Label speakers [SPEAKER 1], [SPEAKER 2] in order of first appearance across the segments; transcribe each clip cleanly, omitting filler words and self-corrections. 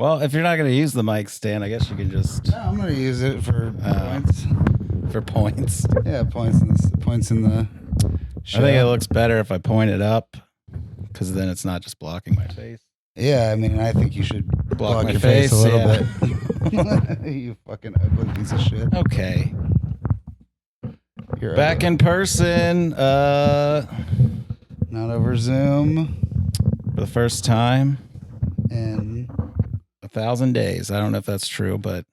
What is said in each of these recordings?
[SPEAKER 1] Well, if you're not going to use the mic stand, I guess you can just...
[SPEAKER 2] No, I'm going to use it for points.
[SPEAKER 1] For points.
[SPEAKER 2] Yeah, points in the show.
[SPEAKER 1] I think it looks better if I point it up, because then it's not just blocking my face.
[SPEAKER 2] Yeah, I mean, I think you should block
[SPEAKER 1] my
[SPEAKER 2] your face a little
[SPEAKER 1] yeah.
[SPEAKER 2] bit. You fucking ugly piece of shit.
[SPEAKER 1] Okay.
[SPEAKER 2] You're
[SPEAKER 1] back
[SPEAKER 2] ugly.
[SPEAKER 1] in person.
[SPEAKER 2] Not over Zoom.
[SPEAKER 1] For the first time
[SPEAKER 2] in
[SPEAKER 1] 1,000 days. I don't know if that's true, but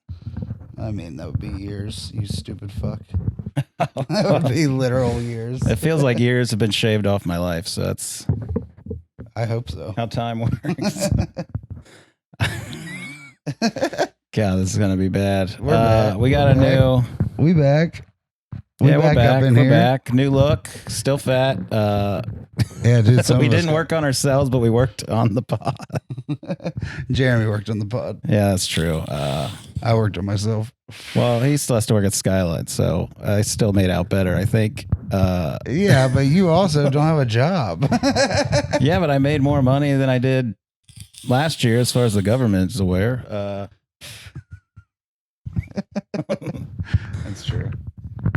[SPEAKER 2] I mean, that would be years, you stupid fuck. That would be literal years.
[SPEAKER 1] It feels like years have been shaved off my life, so that's...
[SPEAKER 2] I hope so.
[SPEAKER 1] How time works. God, this is going to be bad.
[SPEAKER 2] We're back.
[SPEAKER 1] We got
[SPEAKER 2] We back.
[SPEAKER 1] We're back.
[SPEAKER 2] Up in
[SPEAKER 1] We're
[SPEAKER 2] here.
[SPEAKER 1] back. New look. Still fat.
[SPEAKER 2] Yeah, dude.
[SPEAKER 1] We didn't work on ourselves, but we worked on the pod.
[SPEAKER 2] Jeremy worked on the pod.
[SPEAKER 1] Yeah, that's true.
[SPEAKER 2] I worked on myself.
[SPEAKER 1] Well, he still has to work at Skyline, so I still made out better, I think.
[SPEAKER 2] Yeah, but you also don't have a job.
[SPEAKER 1] Yeah, but I made more money than I did last year, as far as the government is aware.
[SPEAKER 2] That's true.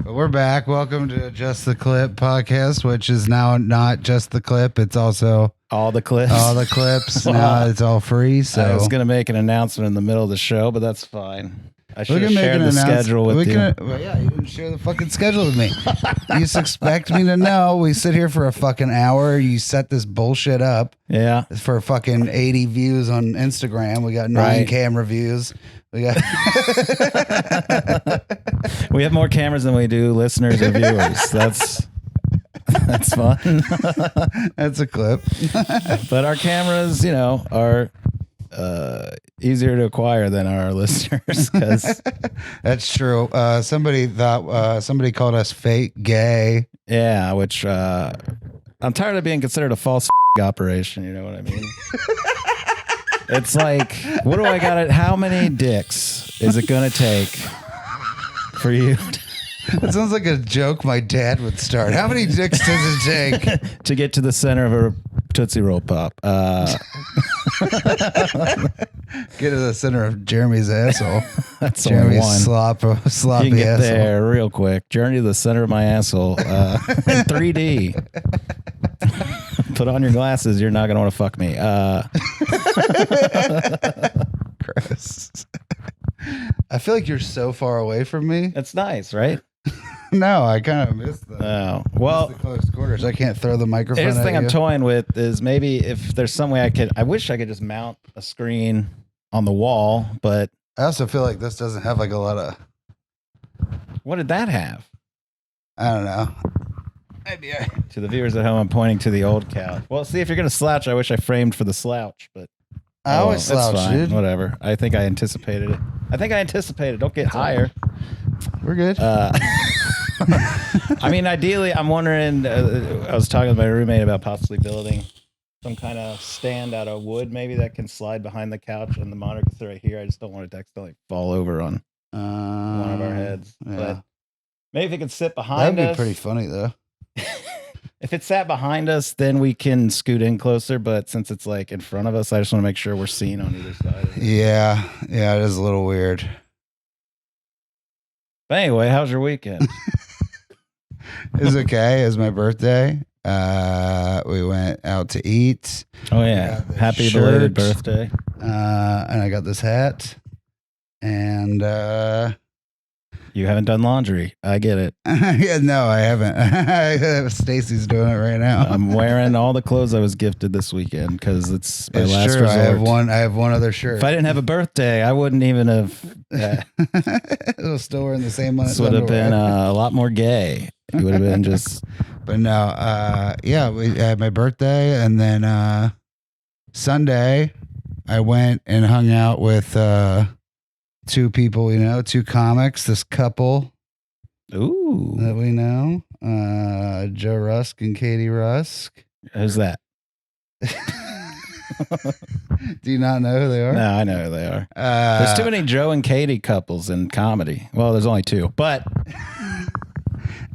[SPEAKER 2] But we're back. Welcome to Just the Clip podcast, which is now not just the clip. It's also
[SPEAKER 1] all the clips.
[SPEAKER 2] All the clips. Now it's all free. So
[SPEAKER 1] I was going to make an announcement in the middle of the show, but that's fine. I should have shared the schedule with you.
[SPEAKER 2] Well, yeah, you didn't share the fucking schedule with me. You expect me to know? We sit here for a fucking hour. You set this bullshit up.
[SPEAKER 1] Yeah.
[SPEAKER 2] For fucking 80 views on Instagram. We got 9 camera views. We got.
[SPEAKER 1] We have more cameras than we do listeners or viewers. That's fun.
[SPEAKER 2] That's a clip.
[SPEAKER 1] But our cameras, are easier to acquire than our listeners. Cause
[SPEAKER 2] that's true. Somebody called us fake gay.
[SPEAKER 1] Yeah, which I'm tired of being considered a false operation. You know what I mean? It's like, what do I got? How many dicks is it going to take for you?
[SPEAKER 2] That sounds like a joke my dad would start. How many dicks does it take
[SPEAKER 1] to get to the center of a Tootsie Roll Pop?
[SPEAKER 2] Get to the center of Jeremy's asshole.
[SPEAKER 1] That's
[SPEAKER 2] Jeremy's
[SPEAKER 1] sloppy
[SPEAKER 2] you can get
[SPEAKER 1] asshole. There real quick. Journey to the center of my asshole in 3D. Put on your glasses. You're not going to want to fuck me.
[SPEAKER 2] Gross. I feel like you're so far away from me.
[SPEAKER 1] That's nice, right?
[SPEAKER 2] No, I kind of missed the.
[SPEAKER 1] Oh, well,
[SPEAKER 2] the close quarters. I can't throw the microphone.
[SPEAKER 1] Here's the thing
[SPEAKER 2] I'm
[SPEAKER 1] toying with is maybe if there's some way I wish I could just mount a screen on the wall, but
[SPEAKER 2] I also feel like this doesn't have like a lot of.
[SPEAKER 1] What did that have?
[SPEAKER 2] I don't know.
[SPEAKER 1] Maybe to the viewers at home, I'm pointing to the old couch. Well, see, if you're gonna slouch, I wish I framed for the slouch, but
[SPEAKER 2] I always slouch, dude.
[SPEAKER 1] Whatever. I think I anticipated it. Don't get higher.
[SPEAKER 2] We're good.
[SPEAKER 1] I mean, ideally, I'm wondering. I was talking with my roommate about possibly building some kind of stand out of wood, maybe that can slide behind the couch, and the monitor can sit right here. I just don't want it to accidentally fall over on one of our heads.
[SPEAKER 2] Yeah.
[SPEAKER 1] But maybe if it could sit behind us.
[SPEAKER 2] That'd be pretty funny, though.
[SPEAKER 1] If it sat behind us, then we can scoot in closer. But since it's like in front of us, I just want to make sure we're seen on either side of it.
[SPEAKER 2] Yeah, it is a little weird.
[SPEAKER 1] But anyway, how's your weekend?
[SPEAKER 2] It was okay. It was my birthday. We went out to eat.
[SPEAKER 1] Oh yeah, happy belated birthday!
[SPEAKER 2] And I got this hat. And
[SPEAKER 1] you haven't done laundry. I get it.
[SPEAKER 2] Yeah, no, I haven't. Stacy's doing it right now.
[SPEAKER 1] I'm wearing all the clothes I was gifted this weekend because it's my last
[SPEAKER 2] true.
[SPEAKER 1] resort.
[SPEAKER 2] I have one other shirt.
[SPEAKER 1] If I didn't have a birthday, I wouldn't even have.
[SPEAKER 2] It was still wearing the same one.
[SPEAKER 1] This would have been a lot more gay. It would have been just.
[SPEAKER 2] But no, yeah, we had my birthday, and then Sunday, I went and hung out with two people two comics, this couple.
[SPEAKER 1] Ooh.
[SPEAKER 2] That we know, Joe Rusk and Katie Rusk.
[SPEAKER 1] Who's that?
[SPEAKER 2] Do you not know who they are?
[SPEAKER 1] No, I know who they are. There's too many Joe and Katie couples in comedy. Well, there's only 2, but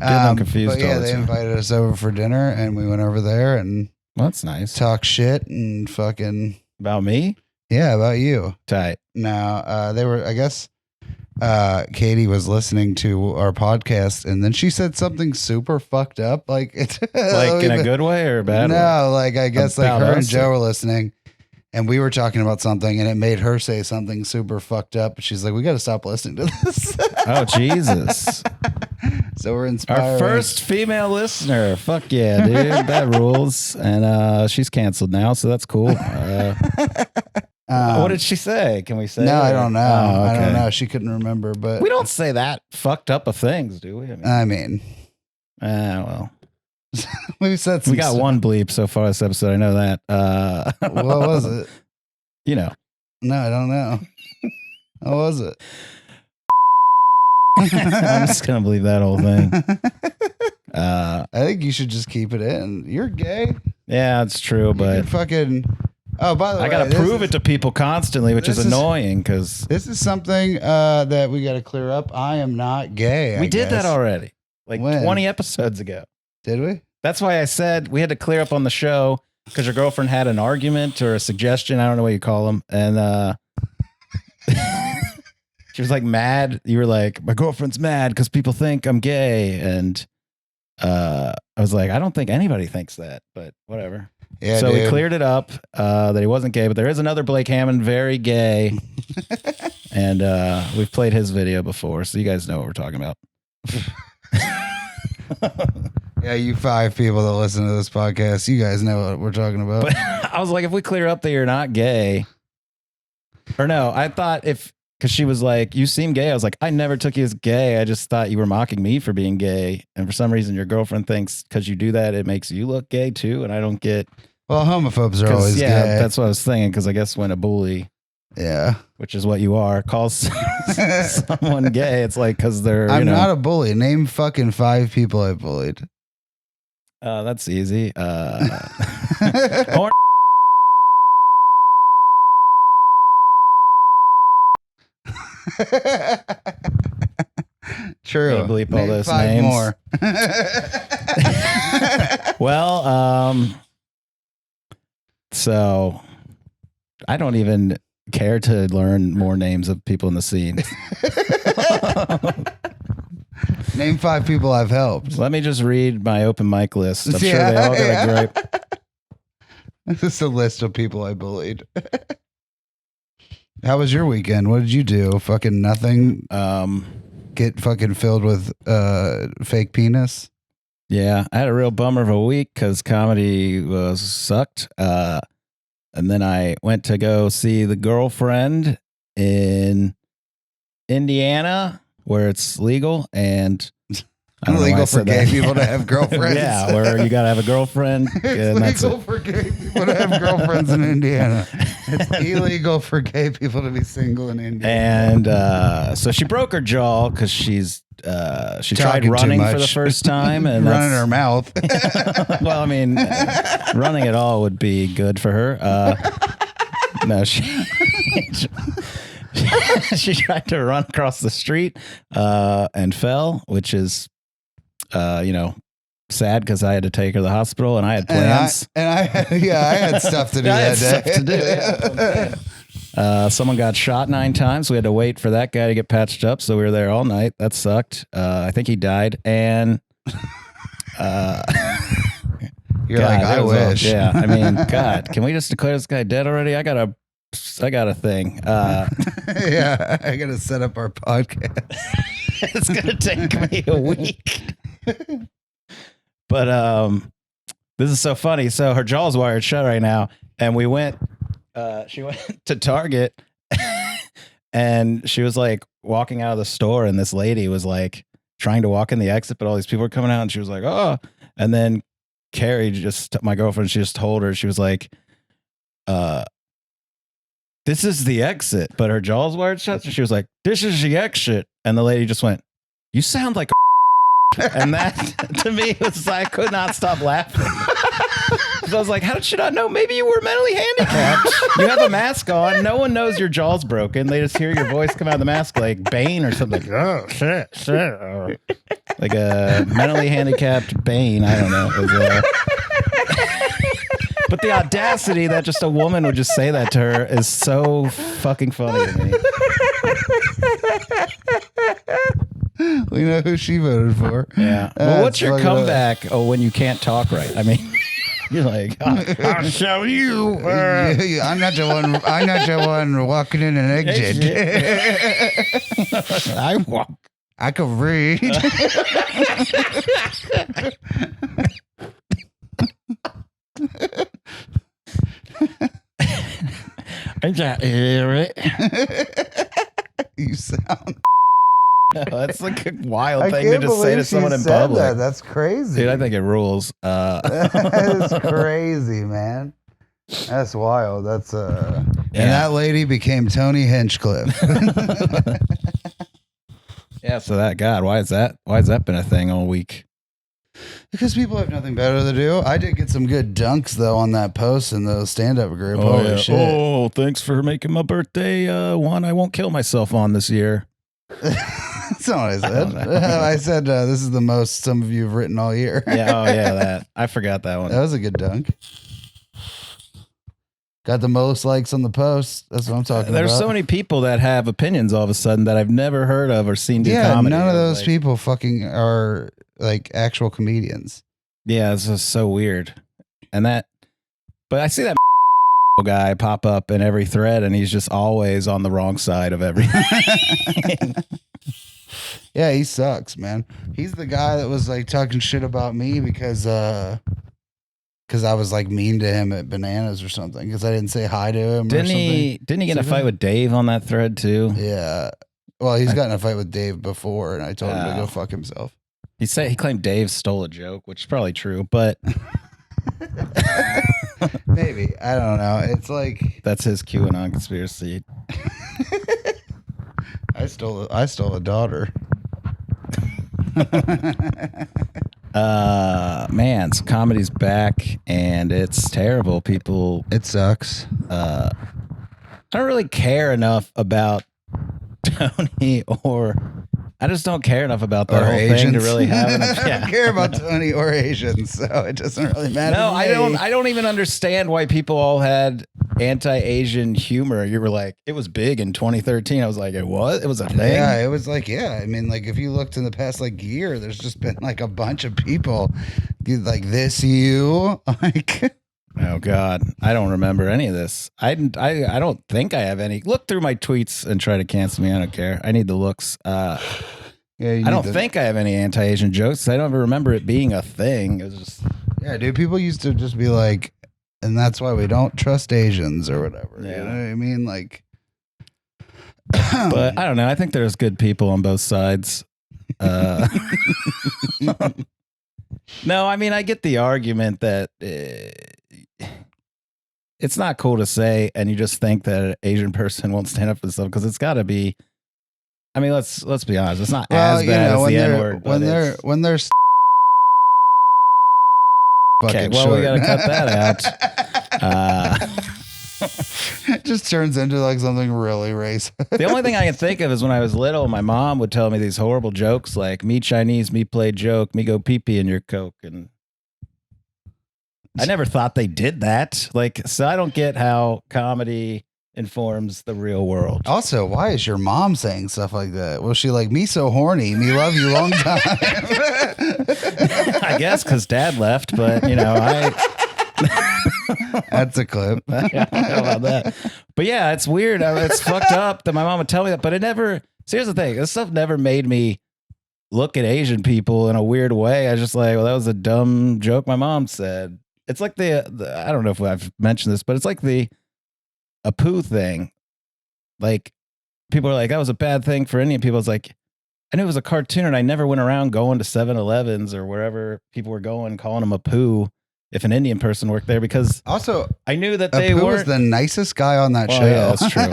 [SPEAKER 1] I'm confused.
[SPEAKER 2] But yeah, they invited us over for dinner, and we went over there and
[SPEAKER 1] well, that's nice.
[SPEAKER 2] Talk shit and fucking
[SPEAKER 1] about me.
[SPEAKER 2] Yeah, about you.
[SPEAKER 1] Tight.
[SPEAKER 2] Now, they were, I guess, Katie was listening to our podcast, and then she said something super fucked up, like
[SPEAKER 1] Like in a good way or a bad way?
[SPEAKER 2] No, like I guess like
[SPEAKER 1] About
[SPEAKER 2] her and
[SPEAKER 1] us,
[SPEAKER 2] Joe
[SPEAKER 1] or-
[SPEAKER 2] were listening, and we were talking about something, and it made her say something super fucked up. She's like, "We got to stop listening to this."
[SPEAKER 1] Oh, Jesus.
[SPEAKER 2] So we're inspired.
[SPEAKER 1] Our first female listener. Fuck yeah, dude. That rules. And she's canceled now, so that's cool. What did she say? Can we say?
[SPEAKER 2] No, I
[SPEAKER 1] or-
[SPEAKER 2] don't know.
[SPEAKER 1] Oh,
[SPEAKER 2] I don't
[SPEAKER 1] okay.
[SPEAKER 2] know. She couldn't remember, but
[SPEAKER 1] We don't say that fucked up of things, do we?
[SPEAKER 2] I mean,
[SPEAKER 1] Well.
[SPEAKER 2] we said some
[SPEAKER 1] We got
[SPEAKER 2] stuff.
[SPEAKER 1] one bleep so far this episode. I know that.
[SPEAKER 2] What was it?
[SPEAKER 1] You know.
[SPEAKER 2] No, I don't know. What was it?
[SPEAKER 1] I'm just going to believe that whole thing.
[SPEAKER 2] I think you should just keep it in. You're gay.
[SPEAKER 1] Yeah, it's true,
[SPEAKER 2] You
[SPEAKER 1] but
[SPEAKER 2] could fucking. Oh, by the way,
[SPEAKER 1] I got to prove it to people constantly, which is
[SPEAKER 2] this is-
[SPEAKER 1] annoying because
[SPEAKER 2] This is something that we got to clear up. I am not gay.
[SPEAKER 1] we
[SPEAKER 2] I
[SPEAKER 1] did
[SPEAKER 2] guess.
[SPEAKER 1] that already, like
[SPEAKER 2] When?
[SPEAKER 1] 20 episodes ago.
[SPEAKER 2] Did we?
[SPEAKER 1] That's why I said we had to clear up on the show because your girlfriend had an argument or a suggestion. I don't know what you call them. And she was like mad. You were like, my girlfriend's mad because people think I'm gay. And I was like, I don't think anybody thinks that, but whatever.
[SPEAKER 2] Yeah.
[SPEAKER 1] So we
[SPEAKER 2] dude.
[SPEAKER 1] cleared it up that he wasn't gay, but there is another Blake Hammond, very gay. And we've played his video before, so you guys know what we're talking about.
[SPEAKER 2] Yeah, you 5 people that listen to this podcast, you guys know what we're talking about.
[SPEAKER 1] But I was like, if we clear up that you're not gay, or no, I thought because she was like, you seem gay. I was like, I never took you as gay. I just thought you were mocking me for being gay. And for some reason, your girlfriend thinks because you do that, it makes you look gay too. And I don't get.
[SPEAKER 2] Well, homophobes are
[SPEAKER 1] 'cause,
[SPEAKER 2] always
[SPEAKER 1] yeah,
[SPEAKER 2] gay.
[SPEAKER 1] that's what I was thinking. Because I guess when a bully,
[SPEAKER 2] Yeah.
[SPEAKER 1] which is what you are, calls someone gay, it's like because they're.
[SPEAKER 2] I'm not a bully. Name fucking 5 people I bullied.
[SPEAKER 1] That's easy.
[SPEAKER 2] True.
[SPEAKER 1] Gotta bleep all
[SPEAKER 2] Name
[SPEAKER 1] those
[SPEAKER 2] 5
[SPEAKER 1] names.
[SPEAKER 2] more.
[SPEAKER 1] Well, so I don't even care to learn more names of people in the scene.
[SPEAKER 2] Name 5 people I've helped.
[SPEAKER 1] Let me just read my open mic list. I'm sure
[SPEAKER 2] Yeah,
[SPEAKER 1] they all got
[SPEAKER 2] yeah.
[SPEAKER 1] a great.
[SPEAKER 2] This is a list of people I bullied. How was your weekend? What did you do? Fucking nothing. Get fucking filled with fake penis.
[SPEAKER 1] Yeah, I had a real bummer of a week because comedy was sucked. And then I went to go see The Girlfriend in Indiana, where it's legal, and I don't know why I
[SPEAKER 2] Illegal for
[SPEAKER 1] said
[SPEAKER 2] gay
[SPEAKER 1] that.
[SPEAKER 2] people to have girlfriends.
[SPEAKER 1] Yeah, where you gotta have a girlfriend.
[SPEAKER 2] It's
[SPEAKER 1] and that's
[SPEAKER 2] legal
[SPEAKER 1] it.
[SPEAKER 2] for gay people to have girlfriends in Indiana. It's illegal for gay people to be single in Indiana.
[SPEAKER 1] And so she broke her jaw because she tried
[SPEAKER 2] Talking too
[SPEAKER 1] running for the
[SPEAKER 2] much.
[SPEAKER 1] first time and
[SPEAKER 2] Running her mouth.
[SPEAKER 1] well, I mean, running at all would be good for her. No, she tried to run across the street and fell, which is, sad because I had to take her to the hospital and I had plans.
[SPEAKER 2] I had stuff to do
[SPEAKER 1] I had
[SPEAKER 2] that day.
[SPEAKER 1] stuff to do, yeah. Someone got shot 9 times. We had to wait for that guy to get patched up, so we were there all night. That sucked. I think he died, and
[SPEAKER 2] You're
[SPEAKER 1] God,
[SPEAKER 2] like, I
[SPEAKER 1] that was all-
[SPEAKER 2] wish.
[SPEAKER 1] yeah, I mean, God, can we just declare this guy dead already? I got a thing.
[SPEAKER 2] Yeah, I gotta set up our podcast.
[SPEAKER 1] It's gonna take me a week. But this is so funny. So her jaw's wired shut right now, and we went. She went to Target, and she was like walking out of the store, and this lady was like trying to walk in the exit, but all these people were coming out, and she was like, "Oh!" And then Carrie, my girlfriend, she just told her, she was like, "This is the exit," but her jaw's wired shut, so she was like, "This is the exit," and the lady just went, "You sound like a." And that to me was I could not stop laughing. So I was like, how did she not know? Maybe you were mentally handicapped. You have a mask on. No one knows your jaw's broken. They just hear your voice come out of the mask like Bane or something. Like, oh, shit. Or like a mentally handicapped Bane. I don't know. It was, But the audacity that just a woman would just say that to her is so fucking funny to me.
[SPEAKER 2] We know who she voted for.
[SPEAKER 1] Yeah. Well, what's your comeback? Oh, when you can't talk right. I mean, you're like, I'll show you.
[SPEAKER 2] I'm not the one. I'm not the one walking in an exit.
[SPEAKER 1] I walk.
[SPEAKER 2] I can read.
[SPEAKER 1] I can't hear it.
[SPEAKER 2] You sound.
[SPEAKER 1] That's like a wild thing to just say to someone in public.
[SPEAKER 2] That. That's crazy.
[SPEAKER 1] Dude, I think it rules.
[SPEAKER 2] That is crazy, man. That's wild. That's And that lady became Tony Hinchcliffe.
[SPEAKER 1] Yeah, so that why has that been a thing all week?
[SPEAKER 2] Because people have nothing better to do. I did get some good dunks though on that post in the stand-up group. Holy shit.
[SPEAKER 1] Oh, thanks for making my birthday one I won't kill myself on this year.
[SPEAKER 2] That's not what I said. I said this is the most some of you have written all year.
[SPEAKER 1] That. I forgot that one.
[SPEAKER 2] That was a good dunk. Got the most likes on the post. That's what I'm talking about.
[SPEAKER 1] There's so many people that have opinions all of a sudden that I've never heard of or seen do comedy.
[SPEAKER 2] None of those people fucking are like actual comedians.
[SPEAKER 1] Yeah, this is so weird. But I see that guy pop up in every thread and he's just always on the wrong side of everything.
[SPEAKER 2] Yeah, he sucks, man. He's the guy that was like talking shit about me because I was like mean to him at Bananas or something because I didn't say hi to him.
[SPEAKER 1] Didn't he get in a fight with Dave on that thread too?
[SPEAKER 2] Yeah. Well, he's gotten in a fight with Dave before, and I told him to go fuck himself.
[SPEAKER 1] He claimed Dave stole a joke, which is probably true, but
[SPEAKER 2] maybe, I don't know. It's like
[SPEAKER 1] that's his QAnon conspiracy.
[SPEAKER 2] I stole a daughter.
[SPEAKER 1] Man, so comedy's back and it's terrible.
[SPEAKER 2] It sucks.
[SPEAKER 1] I don't really care enough about Tony I just don't care enough about the whole
[SPEAKER 2] Asians.
[SPEAKER 1] thing to really have an
[SPEAKER 2] I don't care about Tony or Asians, so it doesn't really matter.
[SPEAKER 1] No,
[SPEAKER 2] to me.
[SPEAKER 1] I don't even understand why people all had anti-Asian humor. You were like, it was big in 2013. I was like, it was a thing.
[SPEAKER 2] Yeah, it was like, I mean, like if you looked in the past like year, there's just been like a bunch of people like this. Like,
[SPEAKER 1] oh God, I don't remember any of this. I don't think I have any. Look through my tweets and try to cancel me. I don't care. I need the looks. I don't think I have any anti-Asian jokes. I don't ever remember it being a thing. It was just
[SPEAKER 2] dude. People used to just be like, and that's why we don't trust Asians or whatever.
[SPEAKER 1] Yeah.
[SPEAKER 2] You know what I mean? Like,
[SPEAKER 1] but I don't know. I think there's good people on both sides. No, I mean, I get the argument that it's not cool to say, and you just think that an Asian person won't stand up for themselves because it's got to be. I mean, let's be honest. It's not as bad as the N-word.
[SPEAKER 2] When they're
[SPEAKER 1] okay, well, we got to cut that out.
[SPEAKER 2] It just turns into like something really racist.
[SPEAKER 1] The only thing I can think of is when I was little, my mom would tell me these horrible jokes like "me Chinese, me play joke, me go pee pee in your Coke," and I never thought they did that. Like, so I don't get how comedy informs the real world.
[SPEAKER 2] Also, why is your mom saying stuff like that? Was she like, me so horny, me love you long time?
[SPEAKER 1] I guess because Dad left, but you know,
[SPEAKER 2] that's a clip.
[SPEAKER 1] Yeah, I know about that. But yeah, it's weird. It's fucked up that my mom would tell me that, but it never. See, here's the thing: this stuff never made me look at Asian people in a weird way. I was just like, well, that was a dumb joke my mom said. It's like the I don't know if I've mentioned this, but it's like the Apu thing. Like, people are like, that was a bad thing for Indian people. It's like, I knew it was a cartoon and I never went around going to 7-Elevens or wherever people were going, calling them Apu if an Indian person worked there, because
[SPEAKER 2] also
[SPEAKER 1] I knew that they
[SPEAKER 2] Apu
[SPEAKER 1] were
[SPEAKER 2] was the nicest guy on that show.
[SPEAKER 1] Yeah, that's true.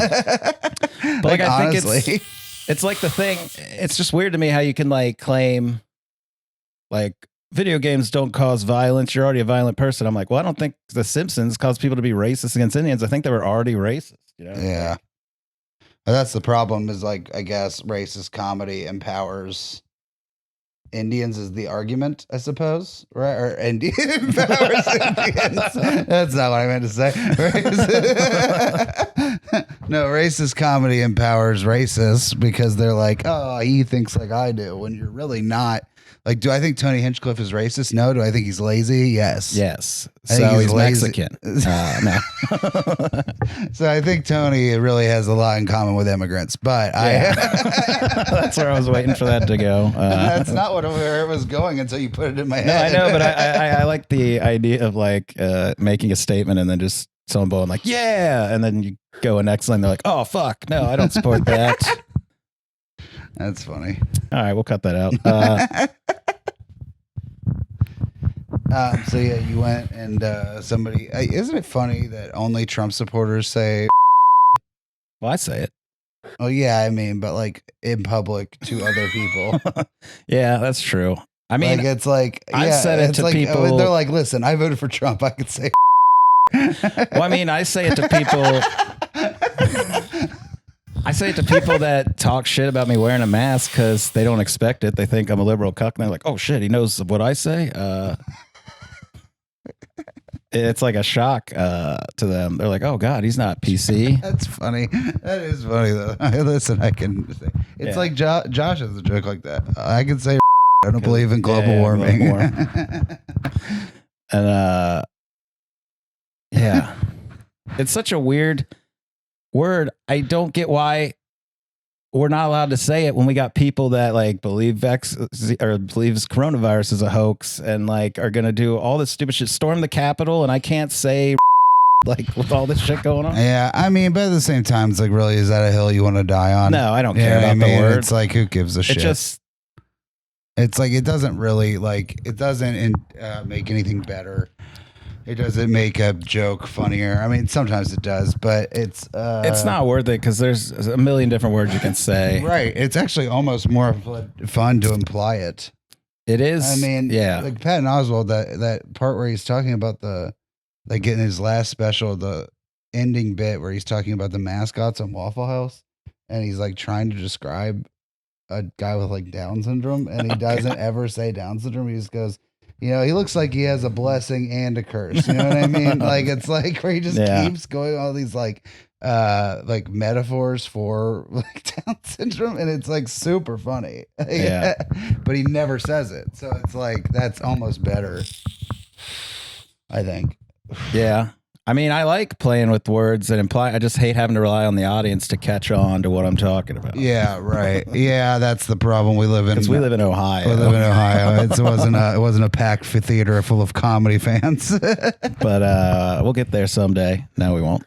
[SPEAKER 1] But
[SPEAKER 2] like,
[SPEAKER 1] I
[SPEAKER 2] honestly.
[SPEAKER 1] think it's like the thing. It's just weird to me how you can like claim like video games don't cause violence. You're already a violent person. I'm like, well, I don't think The Simpsons caused people to be racist against Indians. I think they were already racist. You know?
[SPEAKER 2] Yeah. But that's the problem is like, I guess racist comedy empowers Indians is the argument, I suppose, right? Or Indian empowers Indians. That's not what I meant to say. No, racist comedy empowers racists because they're like, oh, he thinks like I do, when you're really not. Like, do I think Tony Hinchcliffe is racist? No. Do I think he's lazy? Yes.
[SPEAKER 1] Yes.
[SPEAKER 2] I think
[SPEAKER 1] So he's
[SPEAKER 2] lazy.
[SPEAKER 1] Mexican. No.
[SPEAKER 2] So I think Tony really has a lot in common with immigrants, but
[SPEAKER 1] That's where I was waiting for that to go.
[SPEAKER 2] that's not where it was going until you put it in my
[SPEAKER 1] No, I
[SPEAKER 2] head.
[SPEAKER 1] know, but I like the idea of like making a statement and then just someone going like, yeah, and then you go a next line, they're like, oh fuck, no, I don't support that.
[SPEAKER 2] That's funny.
[SPEAKER 1] All right, we'll cut that out.
[SPEAKER 2] So yeah, you went and somebody. Isn't it funny that only Trump supporters say?
[SPEAKER 1] Well, I say it.
[SPEAKER 2] Oh yeah, I mean, but like in public to other people.
[SPEAKER 1] Yeah, that's true. I mean,
[SPEAKER 2] like it's like
[SPEAKER 1] I've said it
[SPEAKER 2] it's
[SPEAKER 1] to
[SPEAKER 2] like,
[SPEAKER 1] people.
[SPEAKER 2] They're like, listen, I voted for Trump. I could say.
[SPEAKER 1] Well, I mean, I say it to people. I say it to people that talk shit about me wearing a mask because they don't expect it. They think I'm a liberal cuck, and they're like, "Oh shit, he knows what I say." It's like a shock to them. They're like, "Oh God, he's not PC."
[SPEAKER 2] That's funny. That is funny though. Listen, I can say it's like Josh has a joke like that. I can say I don't believe in global warming.
[SPEAKER 1] And yeah, it's such a weird word. I don't get why we're not allowed to say it when we got people that like believes coronavirus is a hoax and like are gonna do all this stupid shit, storm the Capitol, and I can't say like with all this shit going on.
[SPEAKER 2] Yeah, I mean, but at the same time, it's like, really, is that a hill you want to die on?
[SPEAKER 1] No, I don't
[SPEAKER 2] You
[SPEAKER 1] care
[SPEAKER 2] know what
[SPEAKER 1] about
[SPEAKER 2] I mean?
[SPEAKER 1] the word.
[SPEAKER 2] It's like, who gives a shit? It's like, it doesn't really it doesn't make anything better. It doesn't make a joke funnier. I mean, sometimes it does, but it's
[SPEAKER 1] not worth it because there's a million different words you can say.
[SPEAKER 2] Right. It's actually almost more fun to imply it.
[SPEAKER 1] It is.
[SPEAKER 2] I mean,
[SPEAKER 1] yeah.
[SPEAKER 2] like Patton Oswalt, that part where he's talking about like in his last special, the ending bit where he's talking about the mascots on Waffle House, and he's like trying to describe a guy with like Down syndrome, and he doesn't ever say Down syndrome. He just goes, you know, he looks like he has a blessing and a curse. You know what I mean? Like, it's like where he just keeps going all these like metaphors for like Down syndrome, and it's like super funny. Yeah. But he never says it. So it's like, that's almost better, I think.
[SPEAKER 1] Yeah. I mean, I like playing with words that imply. I just hate having to rely on the audience to catch on to what I'm talking about.
[SPEAKER 2] Yeah, right. Yeah, that's the problem we live in.
[SPEAKER 1] Because we live in Ohio.
[SPEAKER 2] We live in Ohio. It wasn't a packed theater full of comedy fans.
[SPEAKER 1] But we'll get there someday. No, we won't.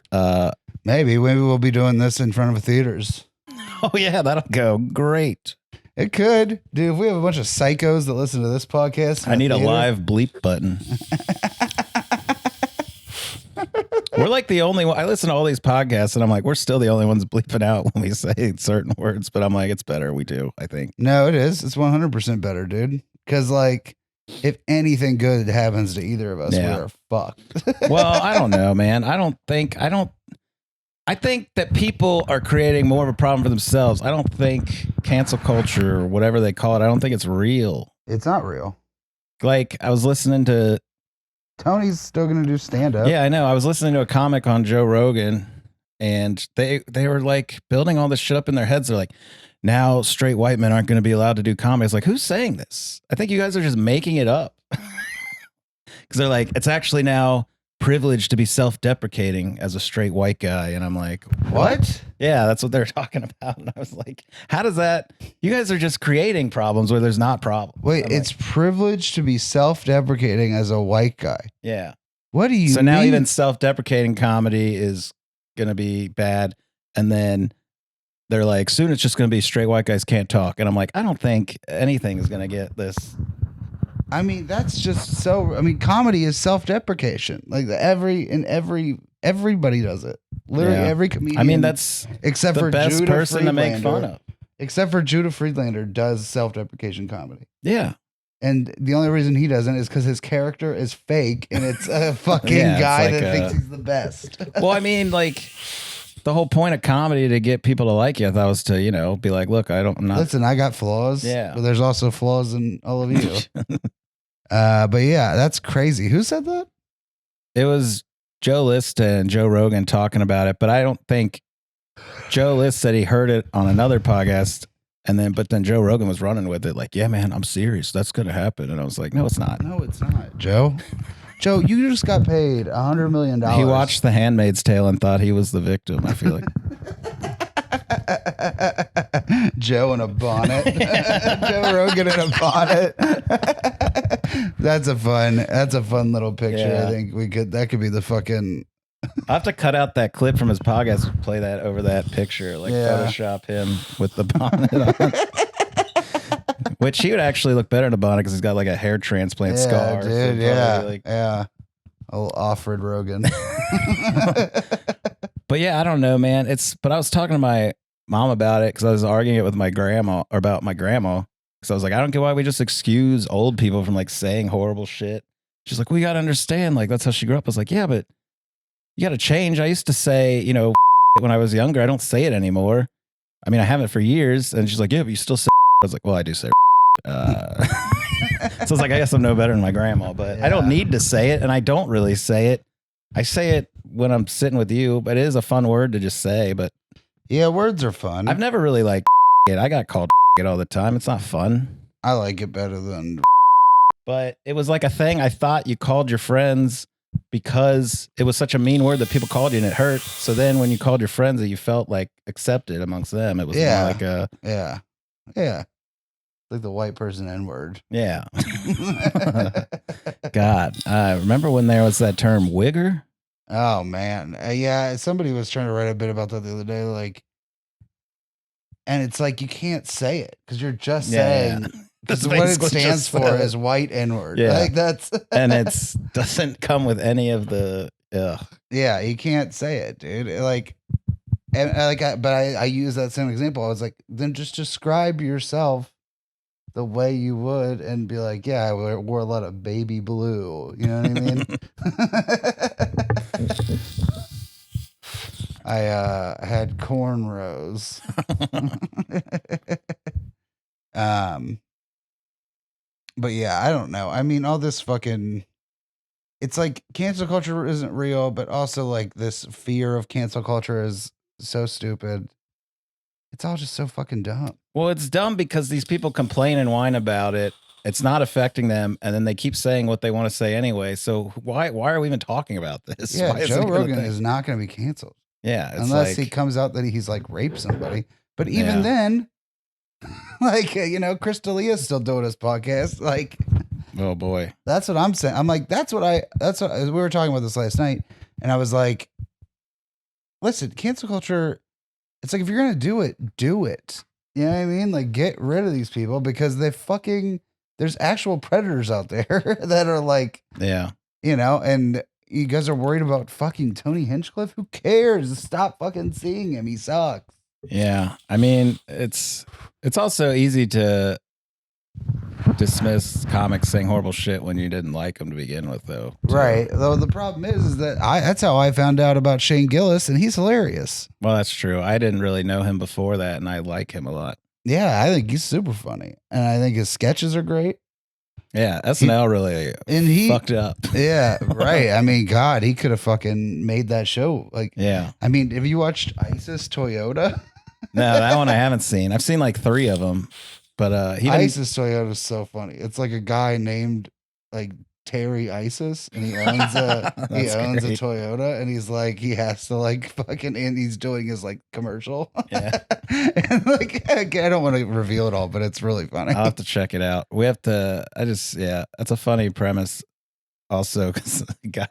[SPEAKER 2] Maybe we'll be doing this in front of theaters.
[SPEAKER 1] Oh yeah, that'll go great.
[SPEAKER 2] It could, dude. If we have a bunch of psychos that listen to this podcast,
[SPEAKER 1] I need a live bleep button. We're like the only one. I listen to all these podcasts and I'm like, we're still the only ones bleeping out when we say certain words. But I'm like, it's better. We do, I think.
[SPEAKER 2] No, it is. It's 100% better, dude. Because like, if anything good happens to either of us, we are fucked.
[SPEAKER 1] Well, I don't know, man. I think that people are creating more of a problem for themselves. I don't think cancel culture or whatever they call it, I don't think it's real.
[SPEAKER 2] It's not real.
[SPEAKER 1] Like, I was listening to
[SPEAKER 2] Tony's still going to do stand-up.
[SPEAKER 1] Yeah, I know. I was listening to a comic on Joe Rogan, and they were like building all this shit up in their heads. They're like, now straight white men aren't going to be allowed to do comedy. It's like, who's saying this? I think you guys are just making it up. Because they're like, it's actually now privileged to be self-deprecating as a straight white guy. And I'm like, what? Yeah, that's what they're talking about. And I was like, how does that? You guys are just creating problems where there's not problems.
[SPEAKER 2] Wait, it's privileged to be self-deprecating as a white guy.
[SPEAKER 1] Yeah.
[SPEAKER 2] What do you mean?
[SPEAKER 1] So now even self-deprecating comedy is going to be bad. And then they're like, soon it's just going to be straight white guys can't talk. And I'm like, I don't think anything is going to get this.
[SPEAKER 2] I mean, that's just so. I mean, comedy is self-deprecation. Like everybody does it. Literally every comedian.
[SPEAKER 1] I mean, that's
[SPEAKER 2] except
[SPEAKER 1] the
[SPEAKER 2] for
[SPEAKER 1] best
[SPEAKER 2] Judah
[SPEAKER 1] person to make fun
[SPEAKER 2] Friedlander.
[SPEAKER 1] of.
[SPEAKER 2] Except for Judah Friedlander does self-deprecation comedy.
[SPEAKER 1] Yeah.
[SPEAKER 2] And the only reason he doesn't is because his character is fake and it's a fucking guy
[SPEAKER 1] like
[SPEAKER 2] that thinks he's the best.
[SPEAKER 1] Well, I mean, like, the whole point of comedy to get people to like you. I thought was to be like, look, I'm not.
[SPEAKER 2] Listen, I got flaws.
[SPEAKER 1] Yeah.
[SPEAKER 2] But there's also flaws in all of you. But yeah, that's crazy. Who said that?
[SPEAKER 1] It was Joe List and Joe Rogan talking about it, but I don't think Joe List said he heard it on another podcast, but then Joe Rogan was running with it, like, yeah, man, I'm serious. That's gonna happen. And I was like, no, it's not.
[SPEAKER 2] No, it's not, Joe. Joe, you just got paid $100 million.
[SPEAKER 1] He watched The Handmaid's Tale and thought he was the victim. I feel like
[SPEAKER 2] Joe in a bonnet. Joe Rogan in a bonnet. That's a fun little picture.
[SPEAKER 1] Yeah.
[SPEAKER 2] I think that could be the fucking.
[SPEAKER 1] I'll have to cut out that clip from his podcast and play that over that picture, like Photoshop him with the bonnet on. Which he would actually look better in a bonnet because he's got like a hair transplant scar.
[SPEAKER 2] Dude,
[SPEAKER 1] so
[SPEAKER 2] yeah. Old Offred Rogan.
[SPEAKER 1] But yeah, I don't know, man. But I was talking to my mom about it because I was arguing it with my grandma about my grandma. Because I was like, I don't get why we just excuse old people from like saying horrible shit. She's like, we got to understand. Like, that's how she grew up. I was like, yeah, but you got to change. I used to say, when I was younger, I don't say it anymore. I mean, I haven't for years. And she's like, yeah, but you still say. I was like, well, I do say. So I was like, I guess I'm no better than my grandma, but I don't need to say it, and I don't really say it. I say it when I'm sitting with you, but it is a fun word to just say. But
[SPEAKER 2] yeah, words are fun.
[SPEAKER 1] I've never really liked it. I got called it all the time. It's not fun.
[SPEAKER 2] I like it better than.
[SPEAKER 1] But it was like a thing. I thought you called your friends because it was such a mean word that people called you and it hurt. So then when you called your friends that you felt like accepted amongst them, it was more like a
[SPEAKER 2] yeah. Like the white person N-word.
[SPEAKER 1] Yeah. God. Remember when there was that term wigger?
[SPEAKER 2] Oh, man. Yeah, somebody was trying to write a bit about that the other day. Like, and it's like you can't say it because you're just saying. Because what it stands for is white N-word.
[SPEAKER 1] Yeah.
[SPEAKER 2] Like that's.
[SPEAKER 1] And it doesn't come with any of the.
[SPEAKER 2] Yeah, you can't say it, dude. Like, but I use that same example. I was like, then just describe yourself the way you would and be like, yeah, I wore a lot of baby blue. You know what I mean? I had cornrows. But yeah, I don't know. I mean, all this fucking, it's like cancel culture isn't real, but also like this fear of cancel culture is so stupid. It's all just so fucking dumb.
[SPEAKER 1] Well, it's dumb because these people complain and whine about it. It's not affecting them, and then they keep saying what they want to say anyway. So why are we even talking about this?
[SPEAKER 2] Yeah, Joe Rogan is not going to be canceled.
[SPEAKER 1] Yeah,
[SPEAKER 2] unless he comes out that he's like raped somebody. But even then, like Chris D'Elia's still doing his podcast. Like,
[SPEAKER 1] oh boy,
[SPEAKER 2] that's what I'm saying. I'm like, that's what we were talking about this last night, and I was like, listen, cancel culture. It's like, if you're going to do it, do it. You know what I mean? Like, get rid of these people because there's actual predators out there that are like, and you guys are worried about fucking Tony Hinchcliffe. Who cares? Stop fucking seeing him. He sucks.
[SPEAKER 1] Yeah. I mean, it's also easy to dismiss comics saying horrible shit when you didn't like them to begin with, though.
[SPEAKER 2] Right. Though the problem is that that's how I found out about Shane Gillis, and he's hilarious.
[SPEAKER 1] Well, that's true. I didn't really know him before that, and I like him a lot.
[SPEAKER 2] Yeah, I think he's super funny, and I think his sketches are great.
[SPEAKER 1] Yeah, SNL really fucked up.
[SPEAKER 2] Yeah, right. I mean, God, he could have fucking made that show. Like,
[SPEAKER 1] yeah.
[SPEAKER 2] I mean, have you watched ISIS Toyota?
[SPEAKER 1] No, that one I haven't seen. I've seen like 3 of them. But
[SPEAKER 2] ISIS Toyota is so funny. It's like a guy named like Terry ISIS, and he owns a Toyota, and he's like, he has to like fucking, and he's doing his like commercial.
[SPEAKER 1] Yeah.
[SPEAKER 2] And like, I don't want to reveal it all, but it's really funny.
[SPEAKER 1] I'll have to check it out. We have to. That's a funny premise. Also, because the guy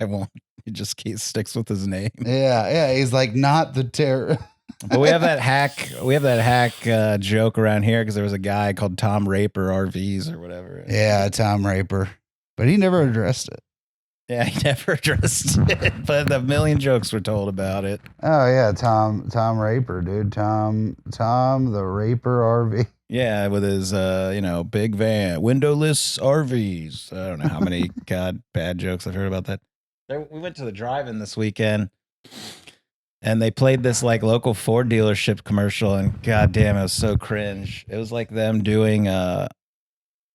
[SPEAKER 1] he just sticks with his name.
[SPEAKER 2] Yeah. He's like, not the terror.
[SPEAKER 1] But we have that hack joke around here because there was a guy called Tom Raper RVs or whatever.
[SPEAKER 2] Yeah, Tom Raper, but he never addressed it.
[SPEAKER 1] Yeah, he never addressed it, but a million jokes were told about it.
[SPEAKER 2] Oh yeah, Tom Raper, dude. Tom the Raper RV.
[SPEAKER 1] Yeah, with his big van, windowless RVs. I don't know how many bad jokes I've heard about that. We went to the drive-in this weekend. And they played this like local Ford dealership commercial, and goddamn, it was so cringe. It was like them doing The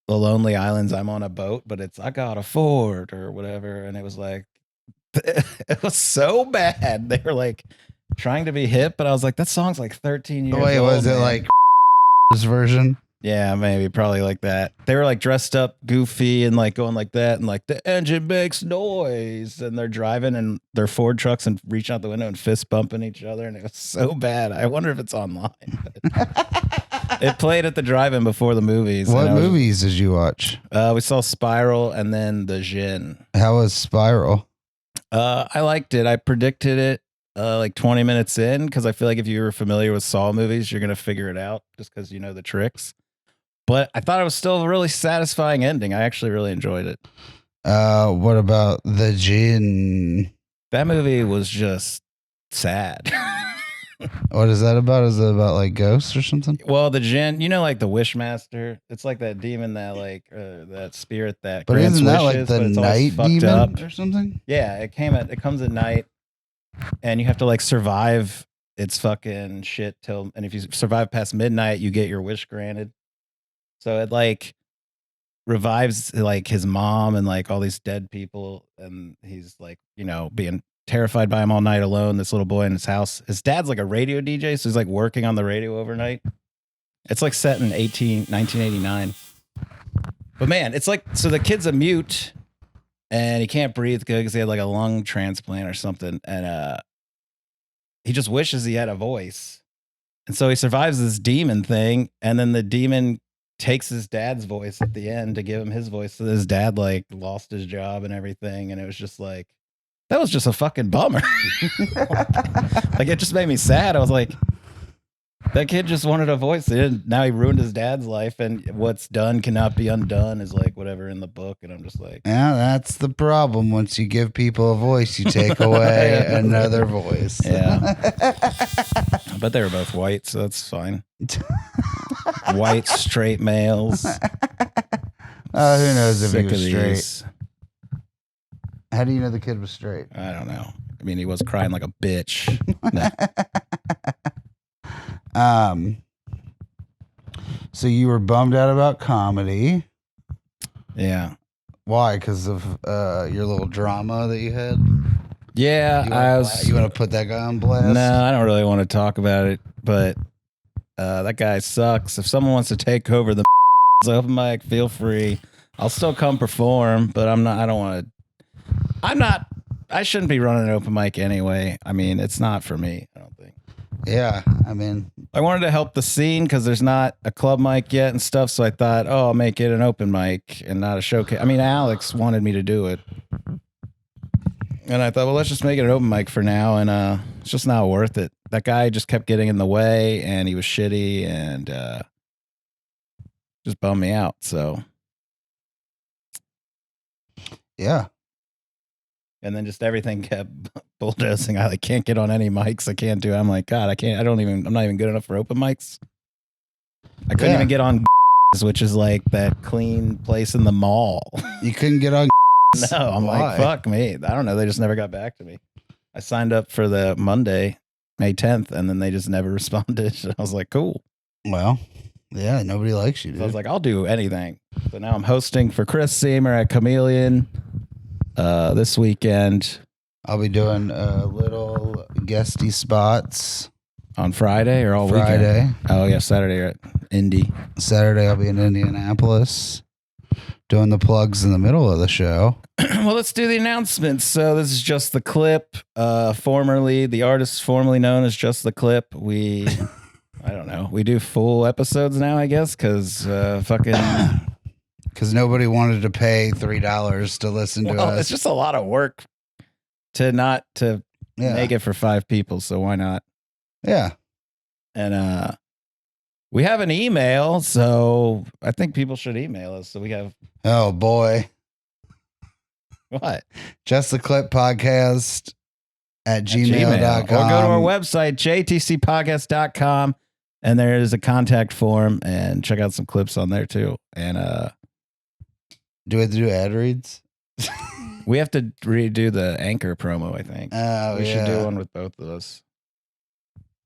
[SPEAKER 1] Lonely Islands, I'm on a boat, but it's I got a Ford or whatever. And it was like, it was so bad. They were like trying to be hip, but I was like, that song's like 13 years
[SPEAKER 2] Wait,
[SPEAKER 1] old.
[SPEAKER 2] was it
[SPEAKER 1] man.
[SPEAKER 2] like this version?
[SPEAKER 1] Yeah, maybe, probably like that. They were like dressed up goofy and like going like that, and like the engine makes noise, and they're driving in their Ford trucks and reaching out the window and fist bumping each other, and it was so bad. I wonder if it's online. It played at the drive-in before the movies.
[SPEAKER 2] What movies did you watch?
[SPEAKER 1] We saw Spiral and then The Djinn.
[SPEAKER 2] How was Spiral?
[SPEAKER 1] I liked it. I predicted it like 20 minutes in because I feel like if you were familiar with Saw movies, you're gonna figure it out just because you know the tricks. But I thought it was still a really satisfying ending. I actually really enjoyed it.
[SPEAKER 2] What about The Djinn?
[SPEAKER 1] That movie was just sad.
[SPEAKER 2] What is that about? Is it about like ghosts or something?
[SPEAKER 1] Well, the Djinn, you know, like the Wishmaster. It's like that demon that like that spirit that.
[SPEAKER 2] But
[SPEAKER 1] grants
[SPEAKER 2] isn't that
[SPEAKER 1] wishes,
[SPEAKER 2] like
[SPEAKER 1] but
[SPEAKER 2] the
[SPEAKER 1] it's always
[SPEAKER 2] night
[SPEAKER 1] fucked
[SPEAKER 2] demon
[SPEAKER 1] up.
[SPEAKER 2] or something?
[SPEAKER 1] Yeah, it comes at night, and you have to like survive its fucking shit till. And if you survive past midnight, you get your wish granted. So it like revives like his mom and like all these dead people, and he's like, you know, being terrified by him all night alone. This little boy in his house. His dad's like a radio DJ, so he's like working on the radio overnight. It's like set in 1989. But man, it's like, so the kid's a mute and he can't breathe good because he had like a lung transplant or something, and he just wishes he had a voice, and so he survives this demon thing, and then the demon takes his dad's voice at the end to give him his voice. So his dad like lost his job and everything, and it was just like, that was just a fucking bummer. Like it just made me sad. I was like, that kid just wanted a voice. Now he ruined his dad's life, and what's done cannot be undone is like whatever in the book. And I'm just like,
[SPEAKER 2] Yeah, that's the problem. Once you give people a voice, you take away another voice.
[SPEAKER 1] yeah. But they were both white, so that's fine. White straight males.
[SPEAKER 2] Who knows if he
[SPEAKER 1] Sick
[SPEAKER 2] was
[SPEAKER 1] of
[SPEAKER 2] straight?
[SPEAKER 1] these.
[SPEAKER 2] How do you know the kid was straight?
[SPEAKER 1] I don't know. I mean, he was crying like a bitch. No.
[SPEAKER 2] So you were bummed out about comedy.
[SPEAKER 1] Yeah.
[SPEAKER 2] Why? Because of your little drama that you had?
[SPEAKER 1] Yeah,
[SPEAKER 2] You want to put that guy on blast?
[SPEAKER 1] No, I don't really want to talk about it, but that guy sucks. If someone wants to take over the open mic, feel free. I'll still come perform, but I shouldn't be running an open mic anyway. I mean, it's not for me, I don't think.
[SPEAKER 2] Yeah, I mean,
[SPEAKER 1] I wanted to help the scene because there's not a club mic yet and stuff, so I thought, oh, I'll make it an open mic and not a showcase. I mean, Alex wanted me to do it. And I thought, well, let's just make it an open mic for now, and it's just not worth it. That guy just kept getting in the way, and he was shitty, and just bummed me out. So,
[SPEAKER 2] yeah.
[SPEAKER 1] And then just everything kept bulldozing. I like can't get on any mics. I can't do it. I'm like, God, I can't. I'm not even good enough for open mics. I couldn't even get on, which is like that clean place in the mall.
[SPEAKER 2] You couldn't get on.
[SPEAKER 1] No, I'm
[SPEAKER 2] Why?
[SPEAKER 1] like, fuck me. I don't know. They just never got back to me. I signed up for the Monday, May 10th, and then they just never responded. I was like, cool.
[SPEAKER 2] Well, yeah, nobody likes you, dude.
[SPEAKER 1] So I was like, I'll do anything. So now I'm hosting for Chris Seamer at Chameleon this weekend.
[SPEAKER 2] I'll be doing little guesty spots.
[SPEAKER 1] On Friday or all
[SPEAKER 2] Friday.
[SPEAKER 1] weekend? Oh, yeah, Saturday at Indy.
[SPEAKER 2] Saturday, I'll be in Indianapolis doing the plugs in the middle of the show.
[SPEAKER 1] Well, let's do the announcements. So this is Just the Clip. Formerly, the artist formerly known as Just the Clip. We, I don't know. We do full episodes now, I guess, because fucking...
[SPEAKER 2] Because nobody wanted to pay $3 to listen to us.
[SPEAKER 1] It's just a lot of work to make it for 5 people, so why not?
[SPEAKER 2] Yeah.
[SPEAKER 1] And we have an email, so I think people should email us. So we have...
[SPEAKER 2] Oh, boy.
[SPEAKER 1] What?
[SPEAKER 2] Just the Clip Podcast at gmail.com.
[SPEAKER 1] Or go to our website, jtcpodcast.com, and there is a contact form, and check out some clips on there too. And
[SPEAKER 2] do we have to do ad reads?
[SPEAKER 1] we have to redo the Anchor promo, I think.
[SPEAKER 2] Oh,
[SPEAKER 1] we should do one with both of us.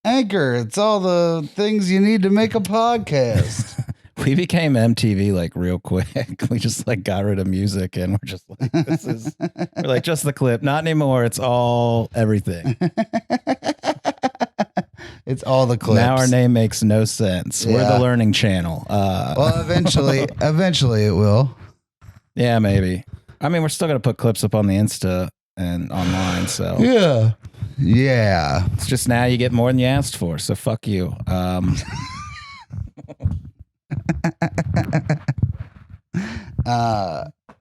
[SPEAKER 2] Anchor. It's all the things you need to make a podcast.
[SPEAKER 1] We became MTV like real quick. We just like got rid of music and we're just like, we're like just the clip. Not anymore. It's all everything.
[SPEAKER 2] It's all the clips.
[SPEAKER 1] Now our name makes no sense. We're the learning channel.
[SPEAKER 2] Well, eventually it will.
[SPEAKER 1] Yeah, maybe. I mean, we're still gonna put clips up on the Insta and online. So
[SPEAKER 2] yeah.
[SPEAKER 1] It's just now you get more than you asked for. So fuck you.